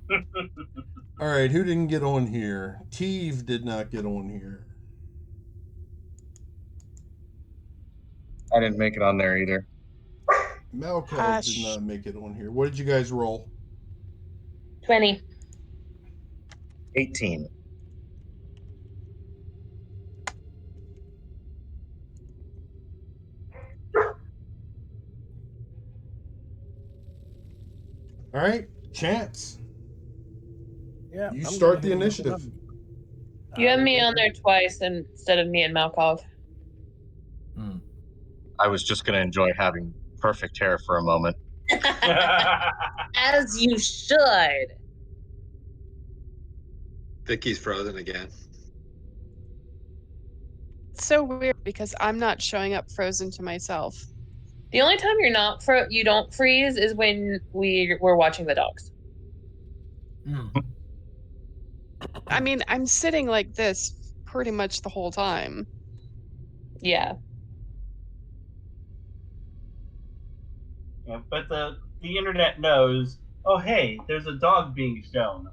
All right, who didn't get on here? Teve did not get on here. I didn't make it on there either. Malcolm did not make it on here. What did you guys roll? 20. 18. All right, Chance. Yeah. You I'm start gonna the hit him with initiative. another. You have I me will on there twice instead of me and Malkov. I was just going to enjoy having perfect hair for a moment. As you should. Vicky's frozen again. It's so weird because I'm not showing up frozen to myself. The only time you're not you don't freeze is when we're watching the dogs. I mean, I'm sitting like this pretty much the whole time. Yeah. Yeah, but the internet knows. Oh, hey, there's a dog being shown.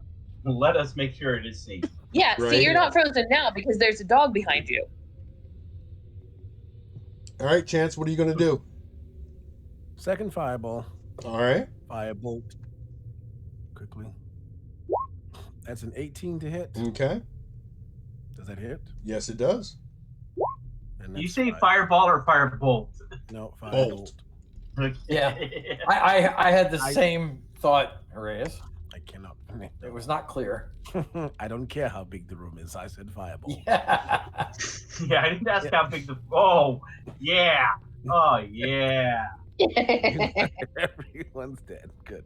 Let us make sure it is safe. Yeah, Right. see, you're not frozen now because there's a dog behind you. All right, Chance, what are you going to do? Second fireball. All right. Firebolt. Quickly. That's an 18 to hit. Okay. Does that hit? Yes, it does. And You that's say five. fireball or firebolt? No, Bolt. firebolt. Yeah. I had the I- same thought, Arias. I cannot It was not clear. I don't care how big the room is. I said fireball. Yeah. Yeah, I didn't ask how big the. Oh, yeah. Oh, yeah. Everyone's dead. Good.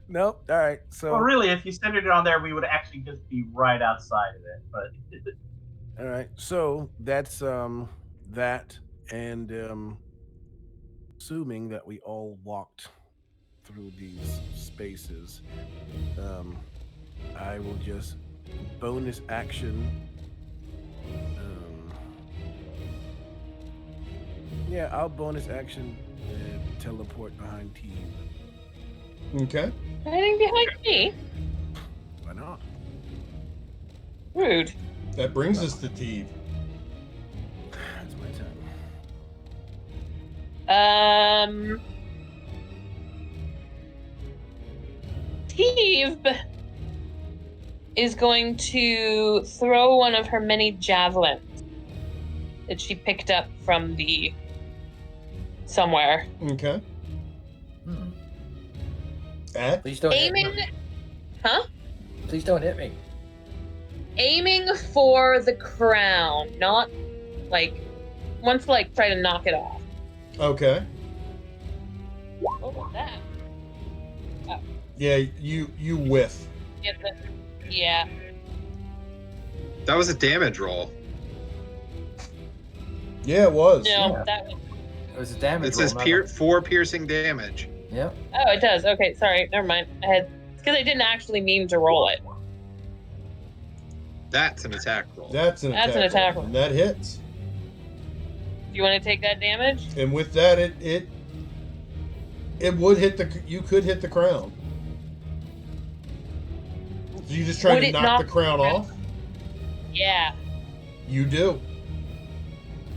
Nope. All right. So Well, really, if you centered it on there, we would actually just be right outside of it. But all right. So that's that, and assuming that we all walked through these spaces, I will just bonus action. Yeah, I'll bonus action teleport behind Team. Okay. Hiding behind me? Why not? Rude. That brings us to Teve. That's my turn. Teve is going to throw one of her many javelins that she picked up from the somewhere. Okay. Hmm. At? Please don't hit Aiming, me. huh? Please don't hit me. Aiming for the crown, not like wants to like try to knock it off. Okay. What was that? Yeah, you whiff. Yeah. That was a damage roll. Yeah, it was. No, Yeah. that was. It was a damage It says roll. not a- 4 piercing damage. Yep. Oh, it does. Okay, sorry. Never mind. It's because I didn't actually mean to roll it. That's an attack roll. That's an attack roll. And that hits. Do you want to take that damage? And with that, it would hit the. You could hit the crown. So you just try Would to it knock knock the crown the- off? Yeah. You do.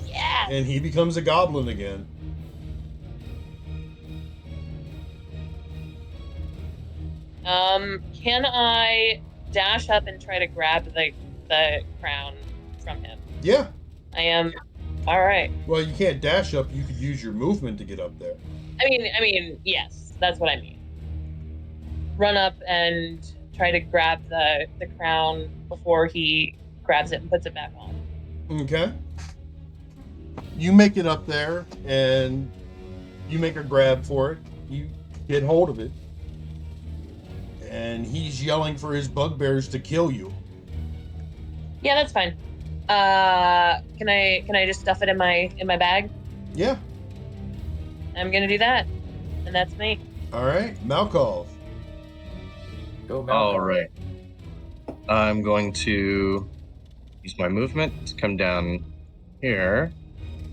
Yeah. And he becomes a goblin again. Can I dash up and try to grab the crown from him? Yeah. I am. All right. Well, you can't dash up. You could use your movement to get up there. I mean, yes, that's what I mean. Run up and try to grab the crown before he grabs it and puts it back on. Okay. You make it up there, and you make a grab for it. You get hold of it, and he's yelling for his bugbears to kill you. Yeah, that's fine. Can I just stuff it in my bag? Yeah. I'm gonna do that, and that's me. All right, Malkov. Go, Malcolm. All right. I'm going to use my movement to come down here,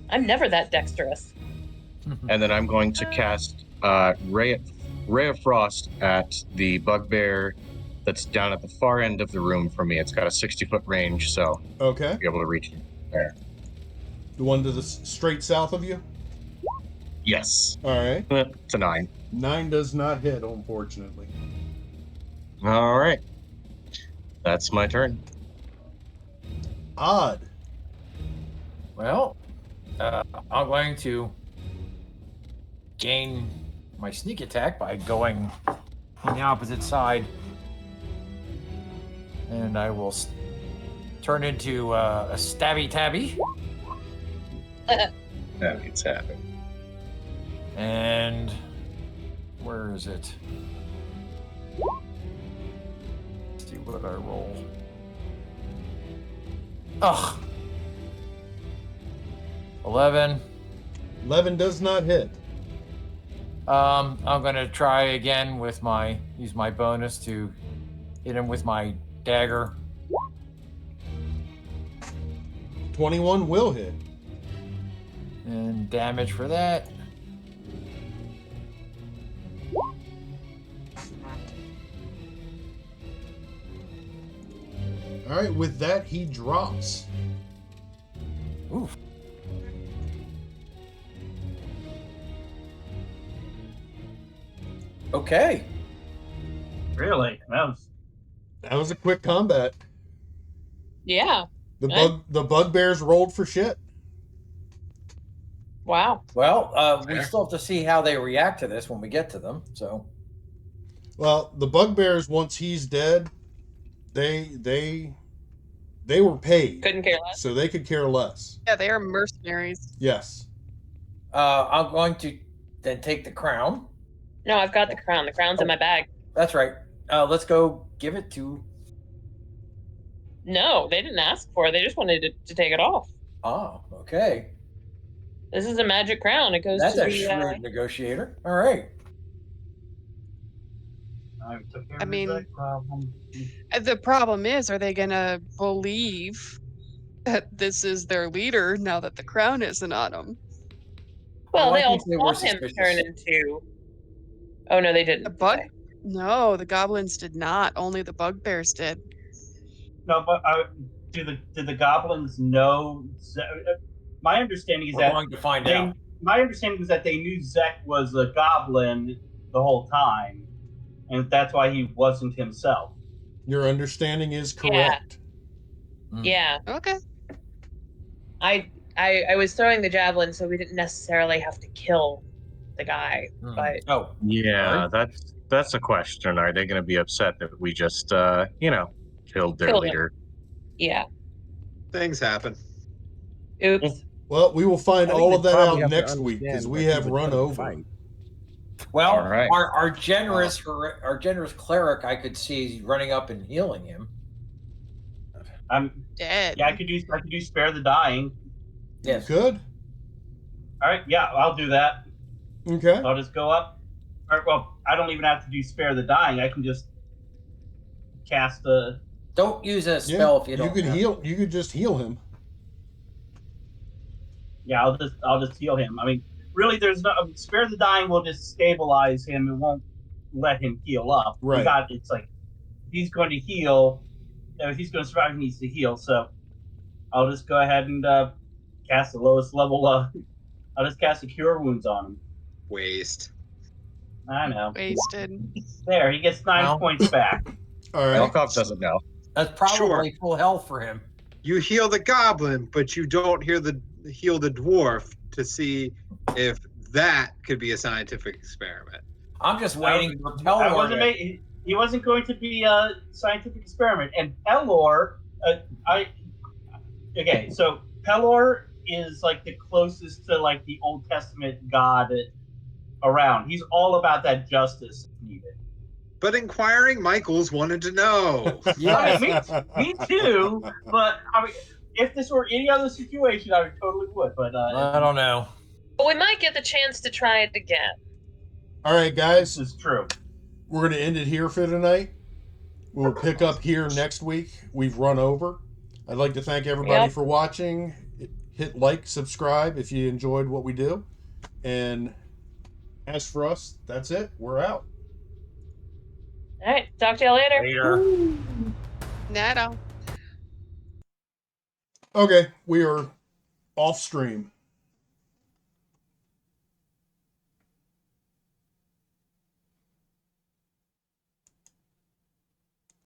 I'm never that dexterous. and then I'm going to cast Ray of Frost at the bugbear that's down at the far end of the room from me. It's got a 60-foot range, so Okay. I'll be able to reach it there. The one to the straight south of you. Yes. All right. It's a 9. 9 does not hit, unfortunately. All right. That's my turn. Odd. Well, I'm going to gain my sneak attack by going on the opposite side. And I will turn into a stabby tabby. It's happening. And where is it? Let's see what I roll. Ugh. 11. 11 does not hit. I'm gonna try again with use my bonus to hit him with my dagger. 21 will hit. And damage for that. All right, with that, he drops. Oof. Okay. really, That was a quick combat. Yeah. The bugbears rolled for shit. Wow. Well, we still have to see how they react to this when we get to them. So, Well, the bugbears, once he's dead, they were paid, Couldn't care less. so they could care less. Yeah, they are mercenaries. Yes. I'm going to then take the crown. No, I've got the crown. The crown's in my bag. That's right. Let's go give it to. No, they didn't ask for it. They just wanted to take it off. Oh, okay. This is a magic crown. It goes That's to a the. shrewd negotiator. All right. I took care I of mean- that problem. The problem is, are they going to believe that this is their leader now that the crown isn't on them? Well, Well, I they all think they were saw him suspicious. turn into. Oh no, they didn't. The did bug? they? No, the goblins did not. Only the bugbears did. No, but did the goblins know? My understanding is We're that going to find they. out. My understanding was that they knew Zek was a goblin the whole time, and that's why he wasn't himself. Your understanding is correct. Yeah, Okay. I was throwing the javelin, so we didn't necessarily have to kill the guy. But Oh, Yeah, that's a question. Are they going to be upset that we just, killed their Killed him. leader? yeah, Things happen. oops. Well, we will find I think all they of that probably out have to next week because understand we that he have would run come and over. fight. well, All right. our generous cleric, I could see running up and healing him. Dead. Yeah, I could do spare the dying. Yes. You could. All right, yeah, I'll do that. Okay. I'll just go up. All right, well, I don't even have to do spare the dying. I can just cast a. Don't use a Yeah, spell if you don't. could have heal. to. You could just heal him. Yeah, I'll just heal him. I mean, really, there's no spare the dying will just stabilize him. It won't let him heal up. Right. It's like he's going to heal. If he's going to survive, he needs to heal. So I'll just go ahead and cast the lowest level. I'll just cast a cure wounds on him. Waste. I know. Wasted. There, he gets 9 Well. points back. All right. Elkov doesn't know. That's probably full health for him. You heal the goblin, but you don't heal the dwarf to see if that could be a scientific experiment. I'm just waiting for That Pelor. wasn't he wasn't going to be a scientific experiment. And Pelor, okay, so Pelor is like the closest to like the Old Testament god around. He's all about that justice needed. But inquiring Michaels wanted to know. Yes. Me too. But I mean, if this were any other situation, I totally would. But I don't know. But we might get the chance to try it again. All right, guys. this is true. We're going to end it here for tonight. We'll pick up here next week. We've run over. I'd like to thank everybody Yep. for watching. Hit like, subscribe if you enjoyed what we do. And as for us, that's it. We're out. All right, talk to you later. Later. Nado. Okay, we are off stream.